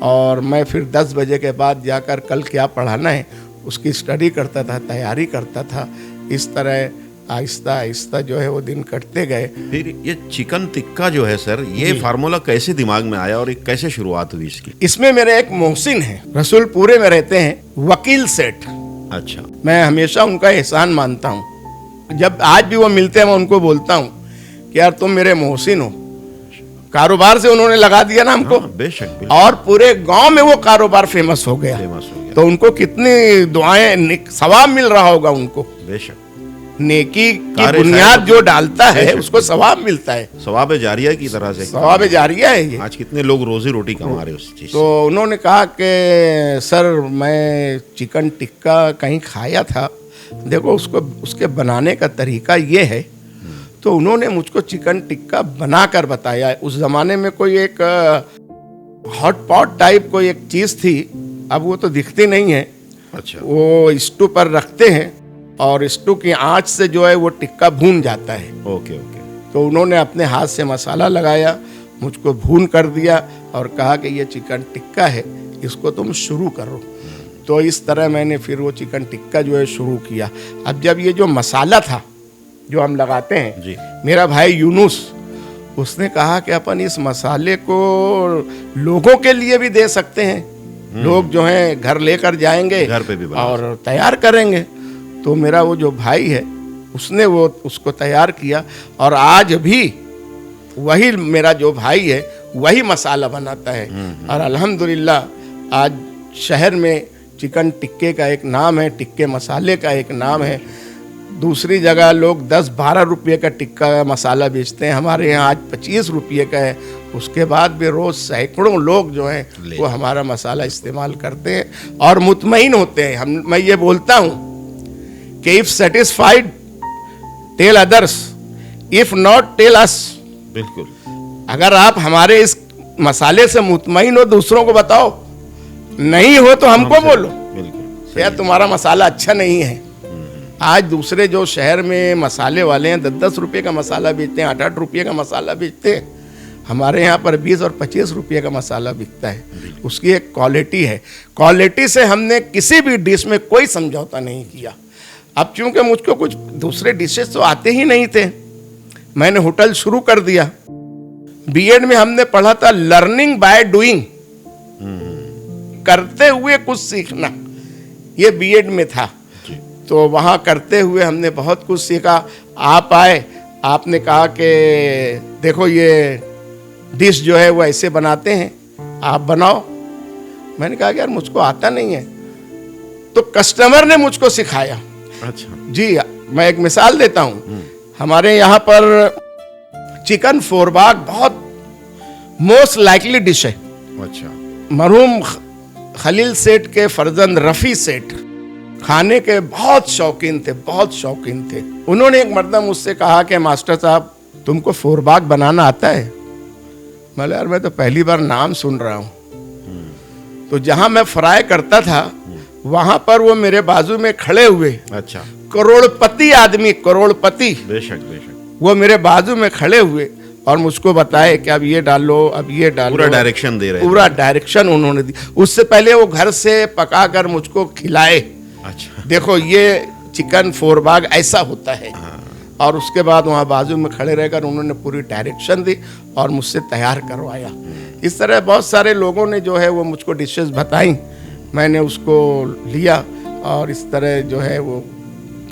और मैं फिर 10 बजे के बाद जाकर कल क्या पढ़ाना है उसकी स्टडी करता था, तैयारी करता था। इस तरह आहिस्ता आहिस्ता जो है वो दिन कटते गए। फिर ये चिकन टिक्का जो है सर, ये फार्मूला कैसे दिमाग में आया और ये कैसे शुरुआत हुई इसकी? इसमें मेरे एक मोहसिन हैं, रसूलपुरे में रहते हैं, वकील सेठ। अच्छा। मैं हमेशा उनका एहसान मानता हूँ। जब आज भी वो मिलते हैं मैं उनको बोलता हूँ कि यार तुम मेरे मोहसिन हो। कारोबार से उन्होंने लगा दिया ना हमको। हाँ, बेशक। और पूरे गांव में वो कारोबार फेमस हो गया। तो उनको कितनी दुआएं, सवाब मिल रहा होगा उनको। बेशक। नेकी की बुनियाद जो डालता है उसको सवाब मिलता है। सवाब जारिया की तरह से। सवाब जारिया है ये। आज कितने लोग रोजी रोटी कमा रहे उस चीज। तो उन्होंने कहा कि सर मैं चिकन टिक्का कहीं खाया था, देखो उसको उसके बनाने का तरीका ये है। तो उन्होंने मुझको चिकन टिक्का बनाकर बताया। उस जमाने में कोई एक हॉट पॉट टाइप कोई एक चीज थी, अब वो तो दिखती नहीं है। अच्छा। वो स्टू पर रखते हैं और स्टू की आंच से जो है वो टिक्का भून जाता है। ओके। तो उन्होंने अपने हाथ से मसाला लगाया, मुझको भून कर दिया और कहा कि ये चिकन टिक्का है, इसको तुम शुरू करो। तो इस तरह मैंने फिर वो चिकन टिक्का जो है शुरू किया। अब जब ये जो मसाला था जो हम लगाते हैं जी। मेरा भाई यूनुस उसने कहा कि अपन इस मसाले को लोगों के लिए भी दे सकते हैं। लोग जो हैं घर लेकर जाएंगे, घर पे भी और तैयार करेंगे। तो मेरा वो जो भाई है उसने वो उसको तैयार किया और आज भी वही मेरा जो भाई है वही मसाला बनाता है। और अल्हम्दुलिल्लाह आज शहर में चिकन टिक्के का एक नाम है, टिक्के मसाले का एक नाम है। दूसरी जगह लोग 10-12 रुपये का टिक्का मसाला बेचते हैं, हमारे यहाँ आज 25 रुपये का है। उसके बाद भी रोज़ सैकड़ों लोग जो हैं वो हमारा मसाला इस्तेमाल करते हैं और मुतमईन होते हैं। मैं ये बोलता हूँ कि if satisfied tell others, if not tell us. बिल्कुल। अगर आप हमारे इस मसाले से मुतमईन हो दूसरों को बताओ, नहीं हो तो हमको बोलो यार तुम्हारा मसाला अच्छा नहीं है। आज दूसरे जो शहर में मसाले वाले हैं 10-10 रुपये का मसाला बेचते हैं, 8-8 रुपये का मसाला बेचते हैं। हमारे यहाँ पर 20 और 25 रुपये का मसाला बिकता है। उसकी एक क्वालिटी है, क्वालिटी से हमने किसी भी डिश में कोई समझौता नहीं किया। अब चूंकि मुझको कुछ दूसरे डिशेस तो आते ही नहीं थे, मैंने होटल शुरू कर दिया। बीएड में हमने पढ़ा था लर्निंग बाय डूइंग, करते हुए कुछ सीखना, ये बीएड में था। तो वहाँ करते हुए हमने बहुत कुछ सीखा। आप आए, आपने कहा कि देखो ये डिश जो है वो ऐसे बनाते हैं, आप बनाओ। मैंने कहा कि यार मुझको आता नहीं है, तो कस्टमर ने मुझको सिखाया। अच्छा जी, मैं एक मिसाल देता हूँ। हमारे यहाँ पर चिकन फोरबाग बहुत मोस्ट लाइकली डिश है। अच्छा। मरहूम खलील सेठ के फर्जंद रफ़ी सेठ खाने के बहुत शौकीन थे, बहुत शौकीन थे। उन्होंने एक मर्तबा मुझसे कहा कि मास्टर साहब तुमको फोरबाग बनाना आता है? मैं यार मैं तो पहली बार नाम सुन रहा हूँ। तो जहाँ मैं फ्राई करता था वहाँ पर वो मेरे बाजू में खड़े हुए, अच्छा, करोड़पति आदमी, करोड़पति, बेशक बेशक, वो मेरे बाजू में खड़े हुए और मुझको बताए कि अब ये डालो, अब ये डालो, पूरा डायरेक्शन दे रहे हैं। पूरा डायरेक्शन उन्होंने दी। उससे पहले वो घर से पकाकर मुझको खिलाए। अच्छा, देखो ये चिकन फोरबाग ऐसा होता है। और उसके बाद वहाँ बाजू में खड़े रहकर उन्होंने पूरी डायरेक्शन दी और मुझसे तैयार करवाया। इस तरह बहुत सारे लोगों ने जो है वो मुझको डिशेस बताई, मैंने उसको लिया और इस तरह जो है वो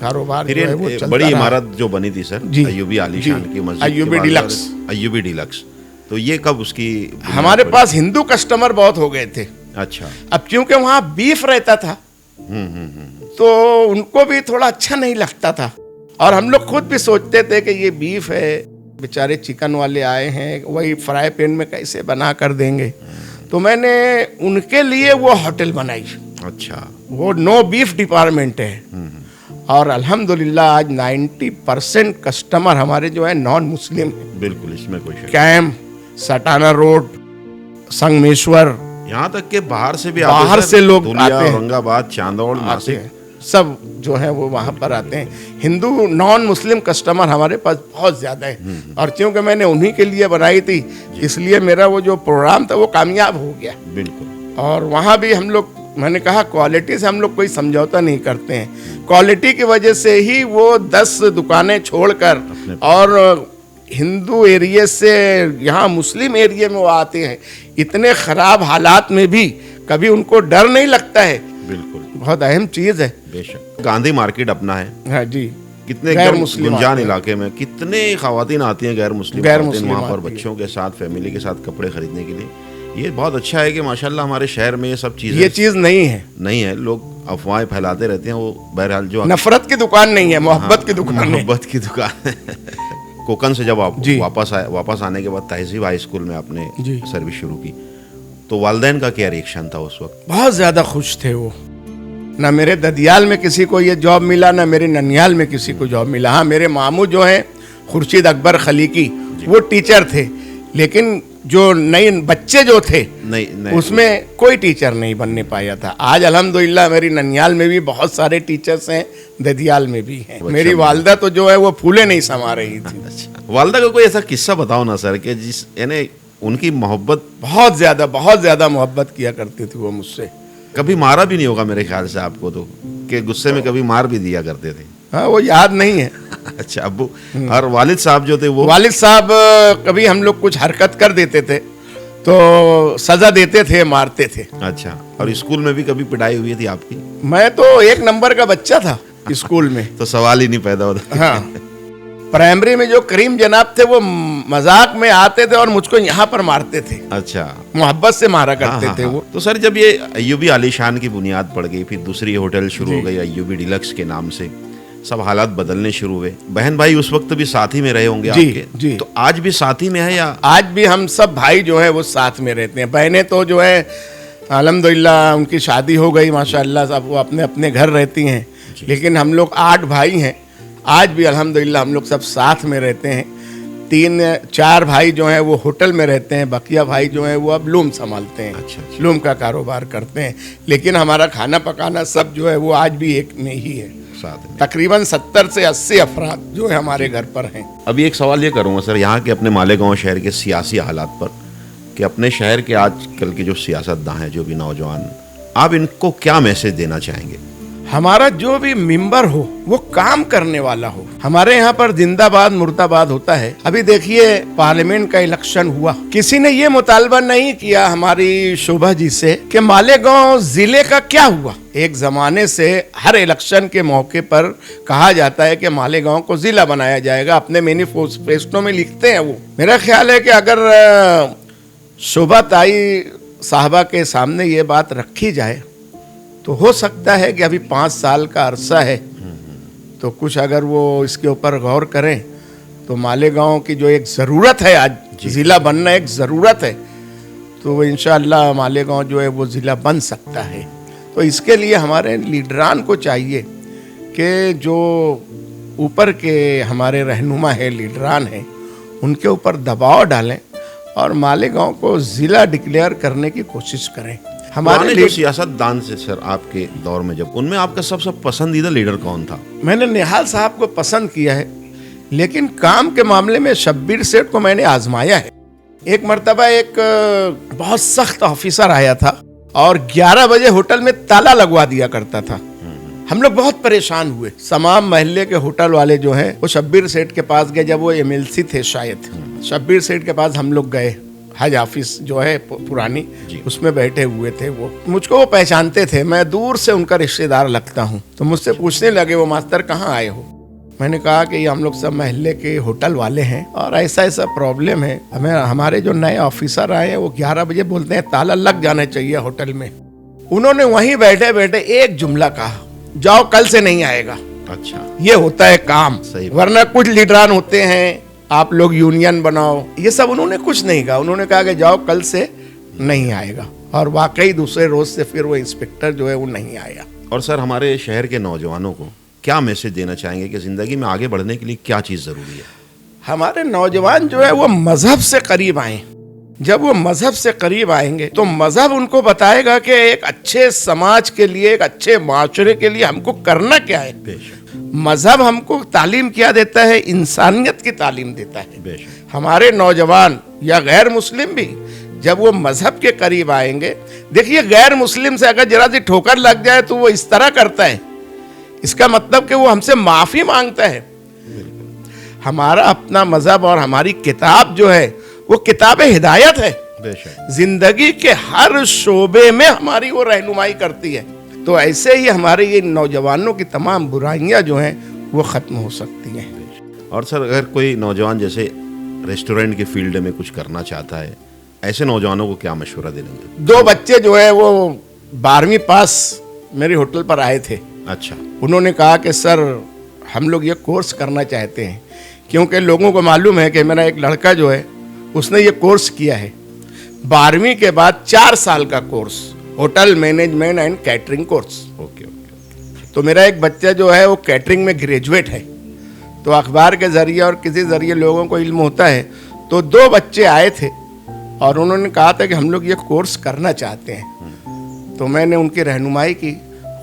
कारोबार जो है वो चलता बड़ी रहा। इमारत जो बनी थी सर, जी, अय्यूबी आलीशान की मस्जिद, अय्यूबी डिलक्स, अय्यूबी डिलक्स, तो ये कब उसकी हमारे पास हिंदू कस्टमर बहुत हो गए थे। अच्छा। अब क्योंकि वहाँ बीफ रहता था तो उनको भी थोड़ा अच्छा नहीं लगता था और हम लोग खुद भी सोचते थे कि ये बीफ है, बेचारे चिकन वाले आए हैं, वही फ्राई पैन में कैसे बना कर देंगे। तो मैंने उनके लिए वो होटल बनाई। अच्छा। वो नो बीफ डिपार्टमेंट है और अल्हम्दुलिल्लाह आज 90% कस्टमर हमारे जो है नॉन मुस्लिम है। बिल्कुल, इसमें कोई शक। कैंप, सटाना रोड, संगमेश्वर, यहाँ तक के बाहर से भी बाहर से लोग आते हैं, औरंगाबाद, चांदौड़, नासिक, सब जो है वो वहाँ पर आते हैं। हिंदू नॉन मुस्लिम कस्टमर हमारे पास बहुत ज़्यादा है और क्योंकि मैंने उन्हीं के लिए बनाई थी इसलिए मेरा वो जो प्रोग्राम था वो कामयाब हो गया। बिल्कुल। और वहाँ भी हम लोग मैंने कहा क्वालिटी से हम लोग कोई समझौता नहीं करते हैं। क्वालिटी की वजह से ही वो 10 दुकानें छोड़कर और हिंदू एरिया से यहाँ मुस्लिम एरिया में वो आते हैं। इतने ख़राब हालात में भी कभी उनको डर नहीं लगता है। बिल्कुल, बहुत अहम चीज़ है। बेशक। गांधी मार्केट अपना है। हाँ जी। कितने गैर मुस्लिम गुंजान इलाके में कितने खवातीन आती हैं, गैर मुस्लिम वहाँ पर बच्चों के साथ, फैमिली के साथ कपड़े खरीदने के लिए। ये बहुत अच्छा है कि माशाल्लाह हमारे शहर में ये सब चीज़ें, ये चीज़ नहीं है। लोग अफवाहें फैलाते रहते हैं। वो बहरहाल जो नफरत की दुकान नहीं है, मोहब्बत की दुकान है। मोहब्बत की दुकान है। कोकन से जब आप वापस आने के बाद तहजीब हाई स्कूल में आपने सर्विस शुरू की, तो वालिदैन का क्या रिएक्शन था उस वक्त? बहुत ज़्यादा खुश थे वो। ना मेरे ददियाल में किसी को ये जॉब मिला, ना मेरे ननियाल में किसी को जॉब मिला। हाँ, मेरे मामू जो हैं खुर्शीद अकबर खलीकी, वो टीचर थे, लेकिन जो नए बच्चे जो थे नहीं, उसमें कोई टीचर नहीं बनने पाया था। आज अल्हम्दुलिल्लाह मेरी ननियाल में भी बहुत सारे टीचर्स हैं, ददियाल में भी हैं। मेरी वालदा तो जो है वो फूले नहीं समा रही थी। अच्छा। वालदा का कोई ऐसा किस्सा बताओ ना सर, कि जिस यानी उनकी मोहब्बत, बहुत ज़्यादा मोहब्बत किया करती थी वो मुझसे। कभी मारा भी नहीं होगा मेरे ख्याल से आपको, तो कि गुस्से में कभी मार भी दिया करते थे? हाँ, वो याद नहीं है। अच्छा, अब्बू और वालिद साहब जो थे वो? वालिद साहब कभी हम लोग कुछ हरकत कर देते थे तो सजा देते थे, मारते थे। अच्छा, और स्कूल में भी कभी पिटाई हुई थी आपकी? मैं तो 1 नंबर का बच्चा था स्कूल में। तो सवाल ही नहीं पैदा होता। हाँ, प्राइमरी में जो करीम जनाब थे वो मजाक में आते थे और मुझको यहाँ पर मारते थे। अच्छा, मोहब्बत से मारा करते थे वो। तो सर, जब ये अय्यूबी आलीशान की बुनियाद पड़ गई, फिर दूसरी होटल शुरू हो गई अय्यूबी डिलक्स के नाम से, सब हालात बदलने शुरू हुए। बहन भाई उस वक्त भी साथ ही में रहे होंगे आपके? तो आज भी साथ ही में है या? आज भी हम सब भाई जो है वो साथ में रहते हैं। बहनें तो जो है अल्हम्दुलिल्लाह उनकी शादी हो गई माशाअल्लाह, सब वो अपने अपने घर रहती हैं, लेकिन हम लोग 8 भाई हैं। आज भी अल्हम्दुलिल्लाह हम लोग सब साथ में रहते हैं। 3-4 भाई जो हैं वो होटल में रहते हैं, बकिया भाई जो हैं वो अब लूम संभालते हैं। अच्छा। लूम का कारोबार करते हैं, लेकिन हमारा खाना पकाना सब जो है वो आज भी एक में ही है। तकरीबन 70 से 80 अफराद जो है हमारे घर पर हैं। अभी एक सवाल ये करूँगा सर, यहाँ के अपने मालेगांव शहर के सियासी हालात पर, कि अपने शहर के आजकल के जो सियासतदान हैं, जो भी नौजवान, आप इनको क्या मैसेज देना चाहेंगे? हमारा जो भी मेंबर हो वो काम करने वाला हो। हमारे यहाँ पर जिंदाबाद मुर्दाबाद होता है। अभी देखिए पार्लियामेंट का इलेक्शन हुआ, किसी ने ये मुतालबा नहीं किया हमारी शोभा जी से कि मालेगांव जिले का क्या हुआ। एक जमाने से हर इलेक्शन के मौके पर कहा जाता है कि मालेगांव को जिला बनाया जाएगा, अपने मैनिफेस्टो में लिखते हैं वो। मेरा ख्याल है कि अगर शोभा ताई साहबा के सामने ये बात रखी जाए तो हो सकता है कि अभी 5 साल का अरसा है, तो कुछ अगर वो इसके ऊपर गौर करें तो मालेगांव की जो एक ज़रूरत है, आज ज़िला बनना एक ज़रूरत है, तो वो इंशाअल्लाह मालेगांव जो है वो ज़िला बन सकता है। तो इसके लिए हमारे लीडरान को चाहिए कि जो ऊपर के हमारे रहनुमा है, लीडरान हैं, उनके ऊपर दबाव डालें और मालेगांव को ज़िला डिक्लेयर करने की कोशिश करें। हमारे जो सियासतदान से सर आपके दौर में, जब उनमें आपका सबसे पसंदीदा लीडर कौन था? मैंने निहाल साहब को पसंद किया है, लेकिन काम के मामले में शब्बीर सेठ को मैंने आजमाया है। एक मर्तबा एक बहुत सख्त ऑफिसर आया था और 11 बजे होटल में ताला लगवा दिया करता था। हम लोग बहुत परेशान हुए। तमाम महल्ले के होटल वाले जो हैं वो शब्बीर सेठ के पास गए, जब वो MLC थे शायद। शब्बीर सेठ के पास हम लोग गए, हज ऑफिस जो है पुरानी, उसमें बैठे हुए थे वो। मुझको वो पहचानते थे, मैं दूर से उनका रिश्तेदार लगता हूँ। तो मुझसे पूछने लगे, वो मास्टर कहाँ आए हो? मैंने कहा कि ये हम लोग सब महल्ले के होटल वाले हैं और ऐसा ऐसा प्रॉब्लम है। हमें हमारे जो नए ऑफिसर आए हैं वो 11 बजे बोलते हैं ताला लग जाना चाहिए होटल में। उन्होंने वहीं बैठे बैठे एक जुमला कहा, जाओ कल से नहीं आएगा। अच्छा, ये होता है काम। वरना कुछ लीडरान होते हैं, आप लोग यूनियन बनाओ, ये सब उन्होंने कुछ नहीं कहा। उन्होंने कहा कि जाओ कल से नहीं आएगा, और वाकई दूसरे रोज से फिर वो इंस्पेक्टर जो है वो नहीं आया। और सर, हमारे शहर के नौजवानों को क्या मैसेज देना चाहेंगे कि जिंदगी में आगे बढ़ने के लिए क्या चीज़ ज़रूरी है? हमारे नौजवान जो है वो मजहब से करीब आए। जब वो मजहब से करीब आएंगे तो मजहब उनको बताएगा कि एक अच्छे समाज के लिए, एक अच्छे माशरे के लिए हमको करना क्या है। मजहब हमको तालीम क्या देता है? इंसानियत की तालीम देता है। हमारे नौजवान या गैर मुस्लिम भी जब वो मजहब के करीब आएंगे देखिए, गैर मुस्लिम से अगर जरा सी ठोकर लग जाए तो वो इस तरह करता है, इसका मतलब कि वो हमसे माफी मांगता है। हमारा अपना मजहब और हमारी किताब जो है वो किताब हिदायत है, जिंदगी के हर शोबे में हमारी वो रहनुमाई करती है। तो ऐसे ही हमारे ये नौजवानों की तमाम बुराइयां जो हैं वो खत्म हो सकती हैं। और सर, अगर कोई नौजवान जैसे रेस्टोरेंट के फील्ड में कुछ करना चाहता है, ऐसे नौजवानों को क्या मशवरा देंगे? 2 बच्चे जो है वो 12वीं पास मेरे होटल पर आए थे। अच्छा। उन्होंने कहा कि सर हम लोग ये कोर्स करना चाहते हैं, क्योंकि लोगों को मालूम है कि मेरा एक लड़का जो है उसने ये कोर्स किया है, 12वीं के बाद 4 साल का course, hotel management and catering course. Okay. तो मेरा एक बच्चा जो है वो कैटरिंग में ग्रेजुएट है। तो अखबार के ज़रिए और किसी ज़रिए लोगों को इल्म होता है। तो 2 बच्चे आए थे और उन्होंने कहा था कि हम लोग ये कोर्स करना चाहते हैं। तो मैंने उनकी रहनुमाई की,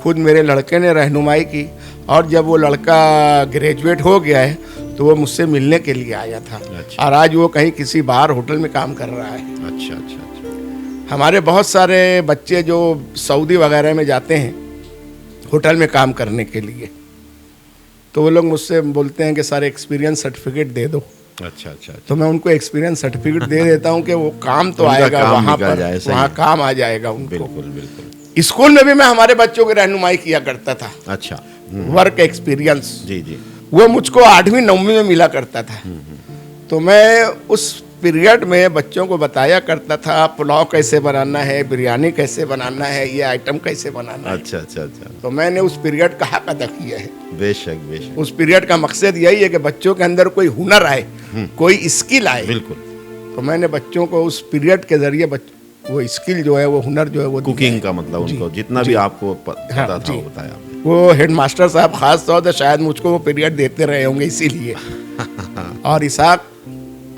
खुद मेरे लड़के ने रहनुमाई की, और जब वो लड़का ग्रेजुएट हो गया है तो वो मुझसे मिलने के लिए आया था। अच्छा। और आज वो कहीं किसी बाहर होटल में काम कर रहा है। अच्छा अच्छा अच्छा। हमारे बहुत सारे बच्चे जो सऊदी वगैरह में जाते हैं होटल में काम करने के लिए, तो वो लोग मुझसे बोलते हैं कि सारे एक्सपीरियंस सर्टिफिकेट दे दो। अच्छा अच्छा। तो मैं उनको एक्सपीरियंस सर्टिफिकेट दे देता हूँ कि वो काम तो आएगा वहाँ पर, वहाँ काम आ जाएगा उनको। बिल्कुल बिल्कुल। स्कूल में भी मैं हमारे बच्चों की रहनुमाई किया करता था। अच्छा। Work experience. जी जी। वो मुझको 8वीं 9वीं में मिला करता था। तो मैं उस पीरियड में बच्चों को बताया करता था पुलाव कैसे बनाना है, बिरयानी कैसे बनाना है, ये आइटम कैसे बनाना है। अच्छा अच्छा अच्छा। तो मैंने उस पीरियड का हक अदा किया है। बेशक बेशक। उस पीरियड का मकसद यही है कि बच्चों के अंदर कोई हुनर आए, कोई स्किल आए। बिल्कुल। तो मैंने बच्चों को उस पीरियड के जरिए वो स्किल जो है, वो हुनर जो है वो कुकिंग का मतलब उनको जितना भी आपको पता था वो बताया। वो हेडमास्टर साहब खास तौर से शायद मुझको वो पीरियड देते रहे होंगे इसीलिए। और इसाक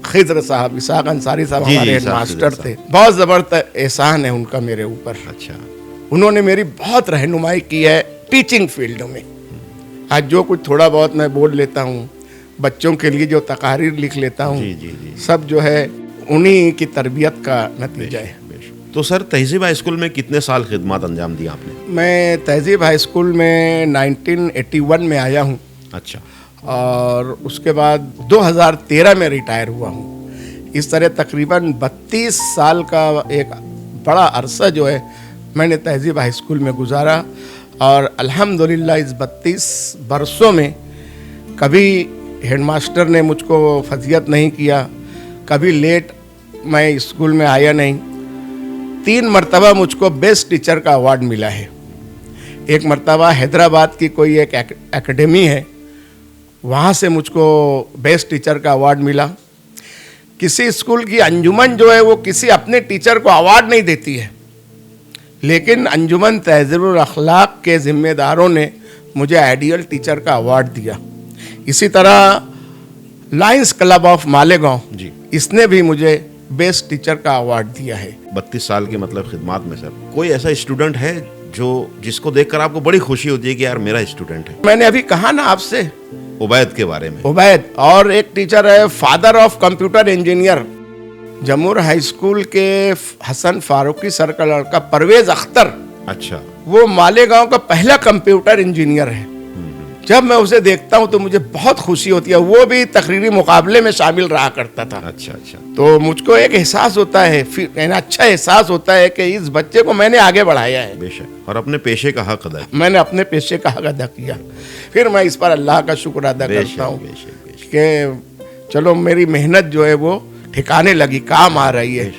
खिजर साहब, इसाक अंसारी साहब हमारे हेडमास्टर थे। बहुत ज़बरदस्त एहसान है उनका मेरे ऊपर। अच्छा। उन्होंने मेरी बहुत रहनुमाई की है टीचिंग फील्ड में। आज जो कुछ थोड़ा बहुत मैं बोल लेता हूँ, बच्चों के लिए जो तकारीर लिख लेता हूँ, जी जी जी, सब जो है उन्हीं की तरबियत का नतीजा है। तो सर, तहजीब हाई स्कूल में कितने साल खिदमत अंजाम दी आपने? मैं तहजीब हाई स्कूल में 1981 में आया हूँ। अच्छा। और उसके बाद 2013 में रिटायर हुआ हूँ। इस तरह तकरीबन 32 साल का एक बड़ा अरसा जो है मैंने तहजीब हाई स्कूल में गुजारा। और अल्हम्दुलिल्लाह इस 32 बरसों में कभी हेडमास्टर ने मुझको फजीयत नहीं किया, कभी लेट मैं स्कूल में आया नहीं। 3 मरतबा मुझको बेस्ट टीचर का अवार्ड मिला है। एक मरतबा हैदराबाद की कोई एक एकेडमी है, वहाँ से मुझको बेस्ट टीचर का अवार्ड मिला। किसी स्कूल की अंजुमन जो है वो किसी अपने टीचर को अवार्ड नहीं देती है, लेकिन अंजुमन तहज़ीबुल अखलाक के ज़िम्मेदारों ने मुझे आइडियल टीचर का अवार्ड दिया। इसी तरह लायंस क्लब ऑफ मालेगांव जी, इसने भी मुझे बेस्ट टीचर का अवार्ड दिया है। 32 साल के मतलब खिदमत में सर, कोई ऐसा स्टूडेंट है जो जिसको देखकर आपको बड़ी खुशी होती है कि यार मेरा स्टूडेंट है? मैंने अभी कहा ना आपसे उबैद के बारे में। उबैद, और एक टीचर है father of computer engineer, Jamur high school के हसन फारूकी सर का लड़का परवेज अख्तर। अच्छा। वो मालेगांव का पहला कंप्यूटर इंजीनियर है। जब मैं उसे देखता हूं तो मुझे बहुत खुशी होती है। वो भी तकरीरी मुकाबले में शामिल रहा करता था। अच्छा अच्छा। तो मुझको एक एहसास होता है, फिर अच्छा एहसास होता है कि इस बच्चे को मैंने आगे बढ़ाया है। बेशक, और अपने पेशे का हक अदा किया। मैंने अपने पेशे का हक अदा किया। फिर मैं इस पर अल्लाह का शुक्र अदा करता हूँ कि चलो मेरी मेहनत जो है वो ठिकाने लगी, काम आ रही है।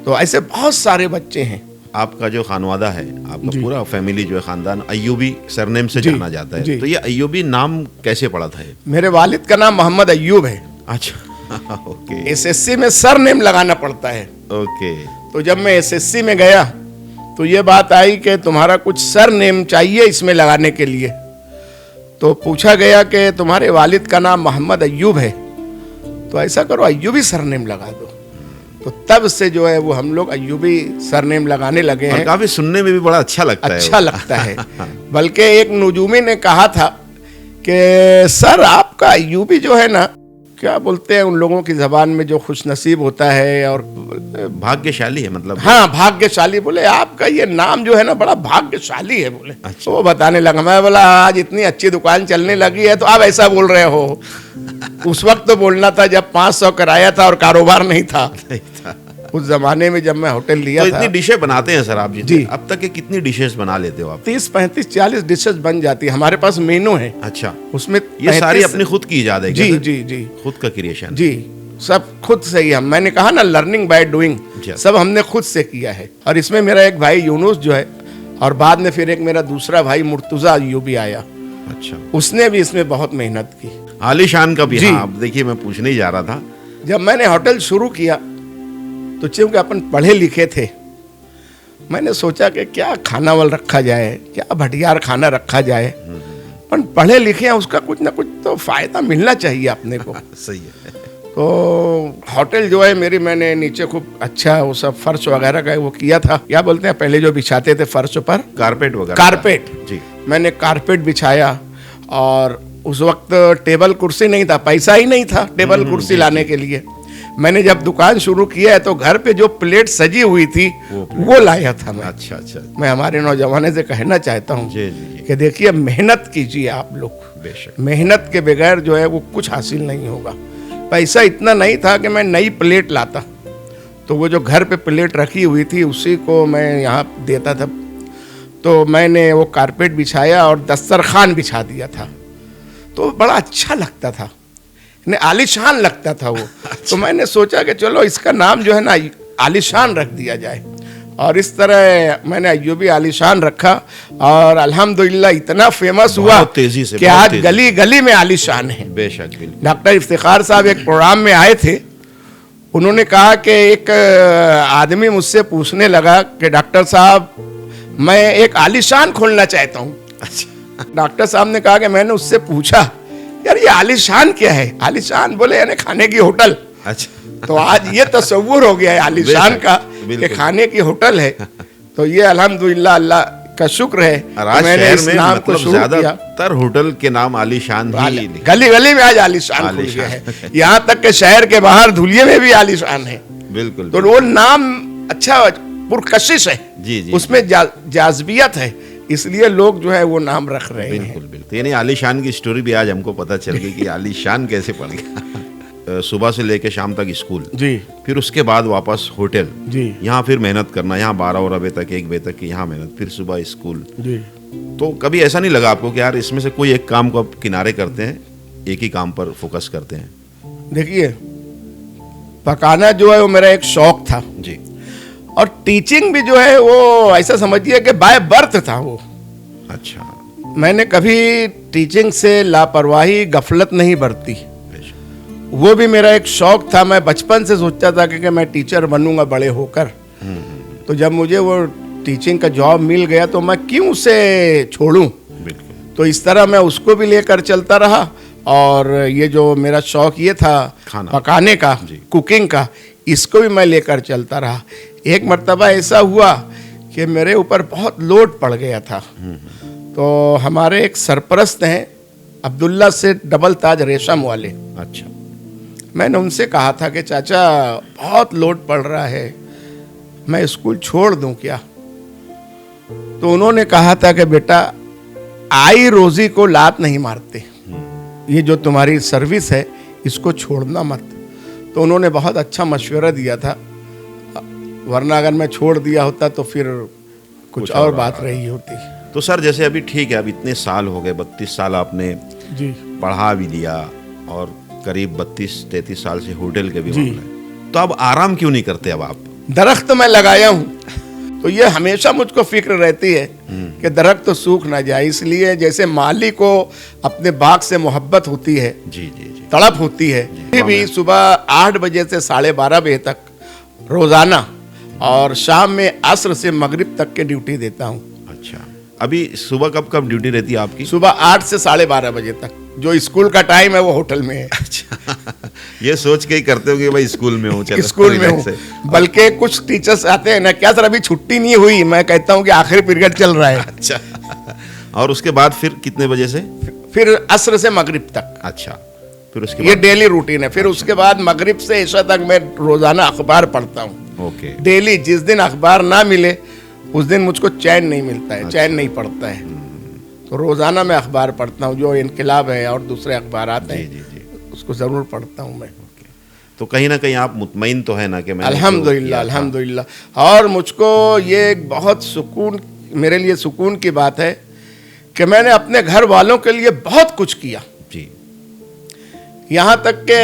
तो ऐसे बहुत सारे बच्चे हैं। आपका जो खानवादा है, आपका पूरा फैमिली जो है, खानदान अय्यूबी सरनेम से जाना जाता है, तो ये अय्यूबी नाम कैसे पड़ा था? मेरे वालिद का नाम मोहम्मद अय्यूब है। अच्छा। ओके। एसएससी में सरनेम लगाना पड़ता है। ओके। तो जब मैं एसएससी में गया तो ये बात आई कि तुम्हारा कुछ सरनेम चाहिए इसमें लगाने के लिए। तो पूछा गया कि तुम्हारे वालिद का नाम मोहम्मद अय्यूब है, तो ऐसा करो अय्यूबी सरनेम लगा दो। तो तब से जो है वो हम लोग अय्यूबी सरनेम लगाने लगे हैं। काफी सुनने में भी बड़ा अच्छा लगता है। अच्छा लगता है। बल्कि एक नजूमी ने कहा था कि सर आपका अय्यूबी जो है ना, क्या बोलते हैं उन लोगों की ज़बान में जो खुश नसीब होता है और भाग्यशाली है मतलब। हाँ भाग्यशाली, बोले आपका ये नाम जो है ना बड़ा भाग्यशाली है बोले। अच्छा। वो बताने लगा, मैं बोला आज इतनी अच्छी दुकान चलने लगी है तो आप ऐसा बोल रहे हो। उस वक्त तो बोलना था जब 500 किराया था और कारोबार नहीं था। नहीं था। उस जमाने में जब मैं होटल लिया तो था। इतनी डिशें बनाते हैं सर आप जी। अब तक के कितनी डिशेस बना लेते हो आप? 30, 35, 40 डिशेज बन जाती है। हमारे पास मेनू है, अच्छा, उसमें ये सारी अपनी खुद की इजाद है क्या जी सर? जी जी खुद का क्रिएशन? जी, सब खुद से ही। हम, मैंने कहा ना लर्निंग बाय डूइंग, जी। सब हमने खुद से किया है। और इसमें मेरा एक भाई यूनुस जो है, और बाद में फिर एक मेरा दूसरा भाई मुर्तुजा अय्यूबी आया, अच्छा, उसने भी इसमें बहुत मेहनत की। आलीशान का भी। जी। हाँ, अब देखिए मैं पूछने ही जा रहा था। जब मैंने होटल शुरू किया तो चूंकि अपन पढ़े लिखे थे, मैंने सोचा कि क्या खाना वाल रखा जाए, क्या भटियार खाना रखा जाए, पर पढ़े लिखे हैं उसका कुछ ना कुछ तो फायदा मिलना चाहिए अपने को। सही है। तो होटल जो है मेरी, मैंने नीचे खूब अच्छा वो सब फर्श वगैरह का वो किया था, क्या बोलते हैं पहले जो बिछाते थे फर्श पर, कारपेट वगैरह? कारपेट। जी। मैंने कारपेट बिछाया, और उस वक्त टेबल कुर्सी नहीं था, पैसा ही नहीं था टेबल कुर्सी लाने के लिए। मैंने जब दुकान शुरू किया है तो घर पे जो प्लेट सजी हुई थी वो लाया था मैं। अच्छा अच्छा। मैं हमारे नौजवानों से कहना चाहता हूँ जी जी। कि देखिए मेहनत कीजिए आप लोग, बेशक। मेहनत के बगैर जो है वो कुछ हासिल नहीं होगा। पैसा इतना नहीं था कि मैं नई प्लेट लाता, तो वो जो घर पे प्लेट रखी हुई थी उसी को मैं यहाँ देता था। तो मैंने वो कारपेट बिछाया और दस्तरखान बिछा दिया था, तो बड़ा अच्छा लगता था, ने आलीशान लगता था वो। तो मैंने सोचा कि चलो इसका नाम जो है ना आलीशान रख दिया जाए, और इस तरह मैंने अय्यूबी आलीशान रखा, और अल्हम्दुलिल्लाह इतना फेमस हुआ तेजी से कि आज गली गली में आलीशान है। बेशक, बिल्कुल। डॉक्टर इफ्तिखार साहब एक प्रोग्राम में आए थे, उन्होंने कहा कि एक आदमी मुझसे पूछने लगा कि डॉक्टर साहब मैं एक आलीशान खोलना चाहता हूँ। अच्छा। डॉक्टर साहब ने कहा कि मैंने उससे पूछा यार ये आलीशान क्या है? आलीशान बोले यानी खाने की होटल। अच्छा। तो आज ये तस्वुर हो गया है आलीशान का कि खाने की होटल है। तो ये अल्हम्दुलिल्लाह अल्लाह का शुक्र है और आज मैंने शहर इस में नाम को मतलब शुरू किया। ज्यादातर होटल के नाम आलीशान ही गली गली में आज आलीशान खुल गया है, यहाँ तक के शहर के बाहर धुलिये में भी आलीशान है। बिल्कुल। तो वो नाम अच्छा पुरकशिश है, जी जी, उसमें जाज़बियत है, इसलिए लोग जो है वो नाम रख रहे हैं। बिल्कुल बिल्कुल। यानी आलीशान की स्टोरी भी आज हमको पता चल गई कि आलीशान कैसे पड़ गया। सुबह से लेकर शाम तक स्कूल, जी, फिर उसके बाद वापस होटल, जी, यहाँ फिर मेहनत करना, यहाँ 12 बजे तक 1 बजे तक की यहाँ मेहनत, फिर सुबह स्कूल। जी। तो कभी ऐसा नहीं लगा आपको कि यार इसमें से कोई एक काम को आप किनारे करते हैं, एक ही काम पर फोकस करते हैं? देखिए पकाना जो है वो मेरा एक शौक था जी। और टीचिंग भी जो है वो ऐसा समझिए कि बाय बर्थ था वो। अच्छा। मैंने कभी टीचिंग से लापरवाही गफलत नहीं बरती, वो भी मेरा एक शौक था। मैं बचपन से सोचता था कि मैं टीचर बनूंगा बड़े होकर। तो जब मुझे वो टीचिंग का जॉब मिल गया तो मैं क्यों उसे छोड़ूं। बिल्कुल। तो इस तरह मैं उसको भी लेकर चलता रहा, और ये जो मेरा शौक ये था पकाने का, कुकिंग का, इसको भी मैं लेकर चलता रहा। एक मर्तबा ऐसा हुआ कि मेरे ऊपर बहुत लोड पड़ गया था। तो हमारे एक सरपरस्त हैं अब्दुल्ला से डबल ताज रेशम वाले। अच्छा। मैंने उनसे कहा था कि चाचा बहुत लोड पड़ रहा है, मैं स्कूल छोड़ दूं क्या? तो उन्होंने कहा था कि बेटा आई रोजी को लात नहीं मारते, ये जो तुम्हारी सर्विस है इसको छोड़ना मत। तो उन्होंने बहुत अच्छा मशवरा दिया था, वरना अगर मैं छोड़ दिया होता तो फिर कुछ और बात रही होती। तो सर जैसे अभी ठीक है, अब इतने साल हो गए, 32 साल आपने जी पढ़ा भी लिया, और करीब 32-33 साल से होटल के भी मामले, तो अब आराम क्यों नहीं करते अब आप? दरख्त मैं लगाया हूँ तो ये हमेशा मुझको फिक्र रहती है कि दरख्त तो सूख ना जाए, इसलिए जैसे माली को अपने बाग से मोहब्बत होती है, जी जी जी, तड़प होती है, भी सुबह 8 बजे से 12:30 बजे तक रोजाना, और शाम में असर से मगरिब तक के ड्यूटी देता हूँ। अच्छा। अभी सुबह कब कब ड्यूटी रहती है आपकी? सुबह 8 से 12:30 बजे तक, जो स्कूल का टाइम है वो होटल में है। अच्छा। ये सोच के ही करते हो कि भाई स्कूल में हूँ, चलो स्कूल में हूँ। बल्कि कुछ टीचर्स आते हैं ना, क्या सर अभी छुट्टी नहीं हुई? मैं कहता हूँ कि आखिरी पीरियड चल रहा है। अच्छा। और उसके बाद फिर कितने बजे से? फिर असर से मगरिब तक। अच्छा। फिर उसके ये बाद डेली रूटीन है। फिर उसके बाद मगरिब से ईशा तक मैं रोजाना अखबार पढ़ता हूँ। ओके। डेली। जिस दिन अखबार ना मिले उस दिन मुझको चैन नहीं मिलता है, चैन नहीं पड़ता है। तो रोजाना मैं अखबार पढ़ता हूँ, जो इनकलाब है और दूसरे अखबार आते जी हैं जी जी। उसको जरूर पढ़ता हूँ मैं। तो कहीं ना कहीं आप मुतमईन तो है ना कि मैंने जो अल्हम्दुलिल्लाह, किया था। अल्हम्दुलिल्लाह। और मुझको ये एक बहुत सुकून, मेरे लिए सुकून की बात है कि मैंने अपने घर वालों के लिए बहुत कुछ किया। जी। यहाँ तक के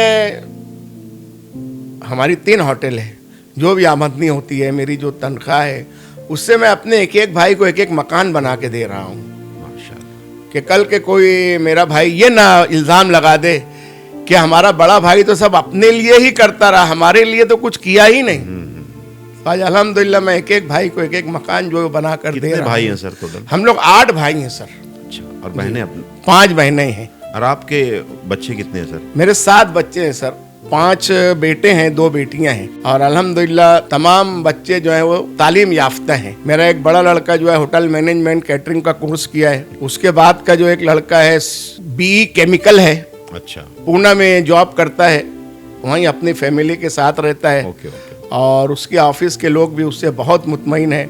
हमारी 3 होटल है, जो भी आमदनी होती है, मेरी जो तनख्वाह है, उससे मैं अपने एक एक भाई को एक एक मकान बना के दे रहा हूँ माशाल्लाह। कि कल के कोई मेरा भाई ये ना इल्ज़ाम लगा दे कि हमारा बड़ा भाई तो सब अपने लिए ही करता रहा, हमारे लिए तो कुछ किया ही नहीं। आज अल्हम्दुलिल्लाह मैं एक एक भाई को एक एक मकान जो बना कर दे कितने रहा भाई हूँ। हैं सर टोटल? हम लोग 8 भाई हैं सर। अच्छा। और बहनें अपने? 5 बहनें हैं। और आपके बच्चे कितने हैं सर? मेरे 7 बच्चे हैं सर। 5 बेटे हैं, 2 बेटियां हैं। और अल्हम्दुलिल्लाह तमाम बच्चे जो है वो तालीम याफ्ता हैं। मेरा एक बड़ा लड़का जो है होटल मैनेजमेंट कैटरिंग का कोर्स किया है। उसके बाद का जो एक लड़का है BE केमिकल है, अच्छा। पूना में जॉब करता है, वहीं अपनी फैमिली के साथ रहता है। Okay okay. और उसके ऑफिस के लोग भी उससे बहुत मुतमईन है।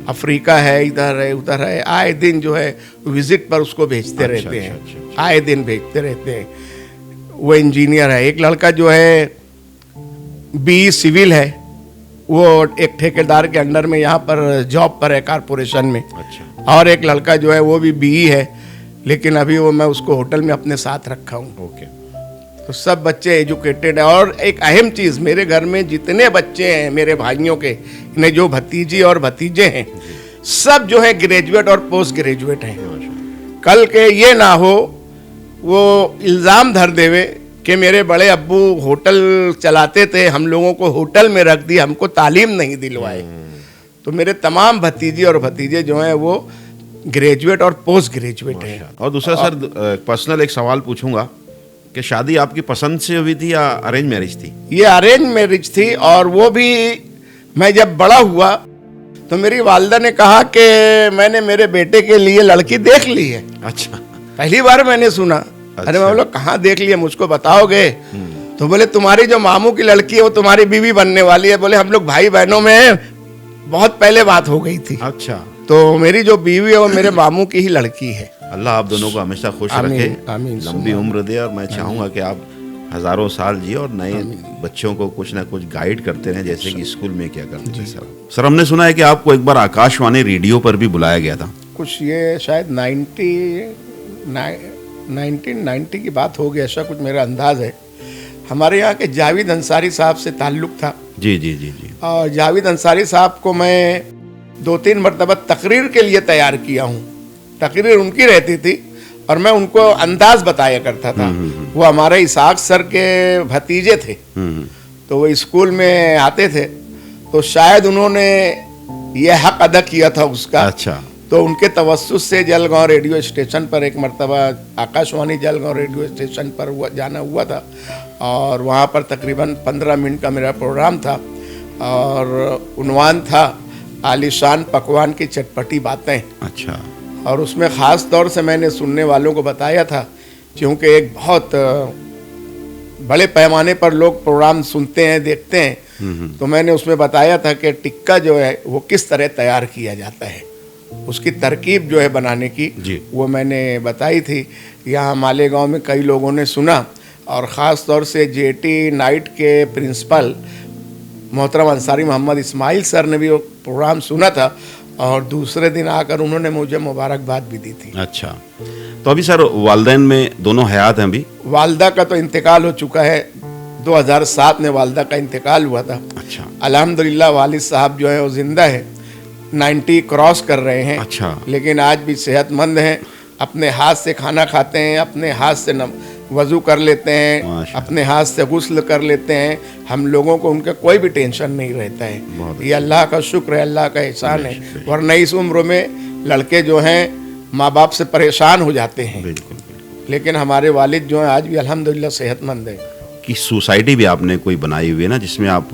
अफ्रीका है, इधर है, उधर है, आए दिन जो है विजिट पर उसको भेजते रहते हैं। अच्छा। आए दिन भेजते रहते हैं। वो इंजीनियर है। एक लड़का जो है BE सिविल है, वो एक ठेकेदार के अंडर में यहाँ पर जॉब पर है कारपोरेशन में। अच्छा। और एक लड़का जो है वो भी BE है, लेकिन अभी वो मैं उसको होटल में अपने साथ रखा हूँ। ओके। तो सब बच्चे एजुकेटेड है। और एक अहम चीज़, मेरे घर में जितने बच्चे हैं मेरे भाइयों के, इन्हें जो भतीजी और भतीजे हैं, सब जो है ग्रेजुएट और पोस्ट ग्रेजुएट हैं। कल के ये ना हो वो इल्ज़ाम धर देवे कि मेरे बड़े अब्बू होटल चलाते थे, हम लोगों को होटल में रख दी, हमको तालीम नहीं दिलवाए। तो मेरे तमाम भतीजे और भतीजे जो हैं वो ग्रेजुएट और पोस्ट ग्रेजुएट हैं। और दूसरा सर पर्सनल एक सवाल पूछूंगा कि शादी आपकी पसंद से हुई थी या अरेंज मैरिज थी? ये अरेंज मैरिज थी। और वो भी मैं जब बड़ा हुआ तो मेरी वालदा ने कहा कि मैंने मेरे बेटे के लिए लड़की देख ली है। अच्छा। पहली बार मैंने सुना। अरे मैं बोला कहाँ देख लिया, मुझको बताओगे? तो बोले तुम्हारी जो मामू की लड़की है वो तुम्हारी बीवी बनने वाली है। बोले हम लोग भाई बहनों में बहुत पहले बात हो गई थी। अच्छा। तो मेरी जो बीवी है वो मेरे मामू की ही लड़की है। अल्लाह आप दोनों को हमेशा खुश आमीन, रखे, आमीन, लंबी उम्र दे। और मैं चाहूँगा कि आप हजारों साल जिए और नए बच्चों को कुछ ना कुछ गाइड करते रहें, जैसे कि स्कूल में क्या करते थे सर। सर हमने सुना है कि आपको एक बार आकाशवाणी रेडियो पर भी बुलाया गया था। कुछ ये शायद 1990 की बात होगी, ऐसा कुछ मेरा अंदाज है। हमारे यहाँ के जावेद अंसारी साहब से ताल्लुक़ था। जी जी जी जी। और जावेद अंसारी साहब को मैं 2-3 मरतबा तकरीर के लिए तैयार किया हूँ। तकरीर उनकी रहती थी और मैं उनको अंदाज बताया करता था। वो हमारे इसाक सर के भतीजे थे। तो वो स्कूल में आते थे, तो शायद उन्होंने ये हक अदा किया था उसका। अच्छा। तो उनके तवस्सुस से जलगांव रेडियो स्टेशन पर एक मरतबा, आकाशवाणी जलगांव रेडियो स्टेशन पर जाना हुआ था। और वहाँ पर तकरीबन 15 मिनट का मेरा प्रोग्राम था और उन्वान था आलीशान पकवान की चटपटी बातें। अच्छा। और उसमें ख़ास तौर से मैंने सुनने वालों को बताया था, क्योंकि एक बहुत बड़े पैमाने पर लोग प्रोग्राम सुनते हैं, देखते हैं। तो मैंने उसमें बताया था कि टिक्का जो है वो किस तरह तैयार किया जाता है, उसकी तरकीब जो है बनाने की जी। वो मैंने बताई थी। यहाँ मालेगांव में कई लोगों ने सुना और ख़ास तौर से JT नाइट के प्रिंसिपल मोहतरम अंसारी मोहम्मद इस्माइल सर ने भी वो प्रोग्राम सुना था और दूसरे दिन आकर उन्होंने मुझे मुबारकबाद भी दी थी। अच्छा। तो अभी सर वालदैन में दोनों हयात हैं अभी? वालदा का तो इंतकाल हो चुका है, 2007 में वालदा का इंतकाल हुआ था। अच्छा। अल्हम्दुलिल्लाह वालिद साहब जो है वो जिंदा है, 90 क्रॉस कर रहे हैं। अच्छा। लेकिन आज भी सेहतमंद हैं, अपने हाथ से खाना खाते हैं, अपने हाथ से वज़ू कर लेते हैं, अपने हाथ से गुस्ल कर लेते हैं। हम लोगों को उनका कोई भी टेंशन नहीं रहता है। ये अल्लाह का शुक्र है, अल्लाह का एहसान है। वरना इस उम्र में लड़के जो हैं माँ बाप से परेशान हो जाते हैं। बिल्कुल। लेकिन हमारे वालिद जो हैं आज भी अल्हम्दुलिल्लाह सेहतमंद हैं। कि सोसाइटी भी आपने कोई बनाई हुई है ना, जिसमें आप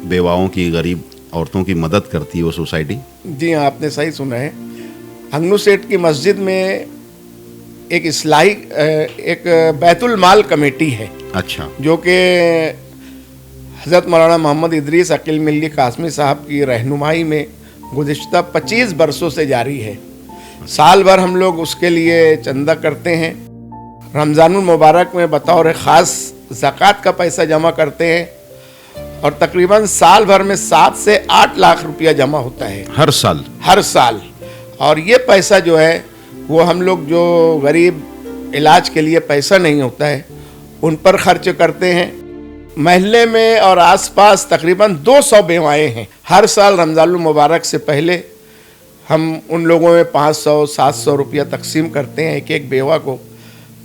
बेवाओं की, गरीब औरतों की मदद करती है वो सोसाइटी? जी हाँ, आपने सही सुना है। हंगनू सेठ की मस्जिद में एक इस्लाही एक बैतुल माल कमेटी है। अच्छा। जो कि हज़रत मौलाना मोहम्मद इदरीस अकील मिल्ली कासमी साहब की रहनुमाई में गुज़िश्ता 25 बरसों से जारी है। साल भर हम लोग उसके लिए चंदा करते हैं। रमज़ानुल मुबारक में बतौर ख़ास ज़कात का पैसा जमा करते हैं और तकरीबन साल भर में 7 से 8 लाख रुपया जमा होता है हर साल। हर साल। और ये पैसा जो है वो हम लोग जो गरीब इलाज के लिए पैसा नहीं होता है उन पर खर्च करते हैं। महल्ले में और आसपास तकरीबन 200 बेवाएँ हैं। हर साल रमज़ानुल मुबारक से पहले हम उन लोगों में 500-700 रुपया तकसीम करते हैं एक एक बेवा को,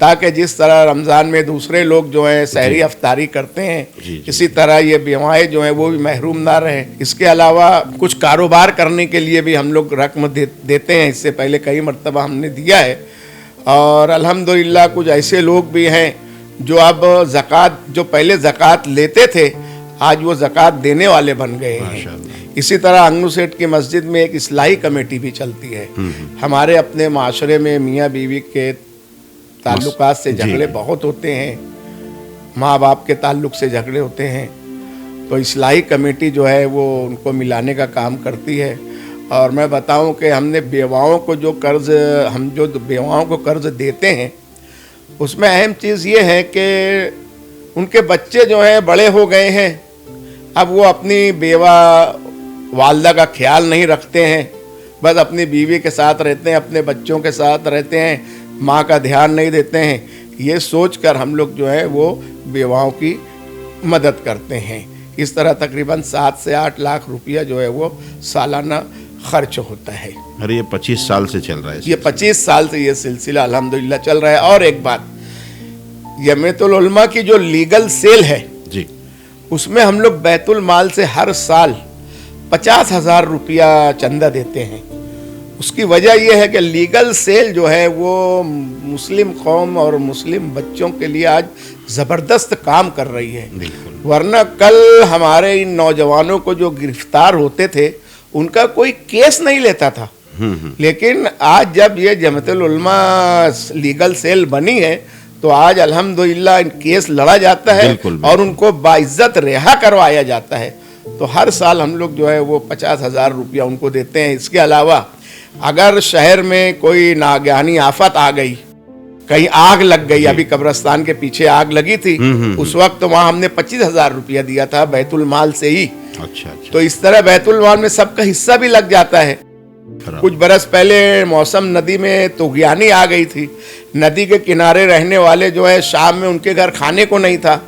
ताकि जिस तरह रमज़ान में दूसरे लोग जो हैं सहरी अफ्तारी करते हैं इसी तरह ये बेवाएँ जो हैं वो भी महरूम ना रहें। इसके अलावा कुछ कारोबार करने के लिए भी हम लोग रकम देते हैं। इससे पहले कई मरतबा हमने दिया है और अल्हम्दुलिल्लाह कुछ ऐसे लोग भी हैं जो अब ज़कात, जो पहले ज़कात लेते थे आज वो ज़कात देने वाले बन गए हैं। इसी तरह अंगनू सेठ की मस्जिद में एक इस्लाही कमेटी भी चलती है। हमारे अपने माशरे में मियाँ बीवी के ताल्लुकात से झगड़े बहुत होते हैं, माँ बाप के ताल्लुक से झगड़े होते हैं, तो इस्लाही कमेटी जो है वो उनको मिलाने का काम करती है। और मैं बताऊं कि हमने बेवाओं को जो बेवाओं को कर्ज़ देते हैं उसमें अहम चीज़ ये है कि उनके बच्चे जो हैं बड़े हो गए हैं, अब वो अपनी बेवा वालदा का ख्याल नहीं रखते हैं, बस अपनी बीवी के साथ रहते हैं, अपने बच्चों के साथ रहते हैं, माँ का ध्यान नहीं देते हैं। ये सोचकर हम लोग जो है वो बेवाओं की मदद करते हैं। इस तरह तकरीबन 7 से 8 लाख रुपया जो है वो सालाना खर्च होता है। अरे ये 25 साल से चल रहा है। ये 25 साल से ये सिलसिला अल्हम्दुलिल्लाह चल रहा है। और एक बात, जमीयतुल उलमा की जो लीगल सेल है जी, उसमें हम लोग बैतुल माल से हर साल 50,000 रुपया चंदा देते हैं। उसकी वजह यह है कि लीगल सेल जो है वो मुस्लिम कौम और मुस्लिम बच्चों के लिए आज ज़बरदस्त काम कर रही है। वरना कल हमारे इन नौजवानों को जो गिरफ्तार होते थे उनका कोई केस नहीं लेता था, लेकिन आज जब ये जमीयतुल उलमा लीगल सेल बनी है तो आज अल्हम्दुलिल्लाह केस लड़ा जाता है और उनको बाइज्जत रिहा करवाया जाता है। तो हर साल हम लोग जो है वो 50,000 रुपया उनको देते हैं। इसके अलावा अगर शहर में कोई नागहानी आफत आ गई, कहीं आग लग गई, अभी कब्रिस्तान के पीछे आग लगी थी, उस वक्त वहाँ हमने 25,000 रुपया दिया था बैतुल माल से ही। अच्छा। तो इस तरह बैतुल माल में सबका हिस्सा भी लग जाता है। कुछ बरस पहले मौसम नदी में तुगयानी आ गई थी, नदी के किनारे रहने वाले जो है शाम में उनके घर खाने को नहीं था,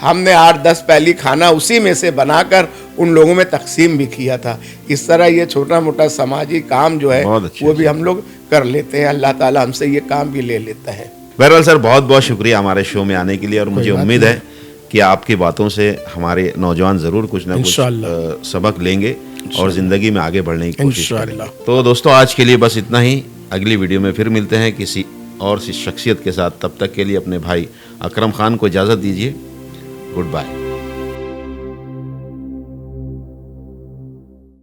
हमने 8-10 पहली खाना उसी में से बनाकर उन लोगों में तकसीम भी किया था। इस तरह ये छोटा मोटा समाजी काम जो है वो भी हम लोग कर लेते हैं। अल्लाह ताला हमसे ये काम भी ले लेता है। बहरहाल सर, बहुत बहुत शुक्रिया हमारे शो में आने के लिए और मुझे उम्मीद है कि आपकी बातों से हमारे नौजवान ज़रूर कुछ ना कुछ सबक लेंगे और ज़िंदगी में आगे बढ़ने की कोशिश करेंगे। तो दोस्तों, आज के लिए बस इतना ही। अगली वीडियो में फिर मिलते हैं किसी और सी शख्सियत के साथ। तब तक के लिए अपने भाई अकरम खान को इजाज़त दीजिए। Good bye.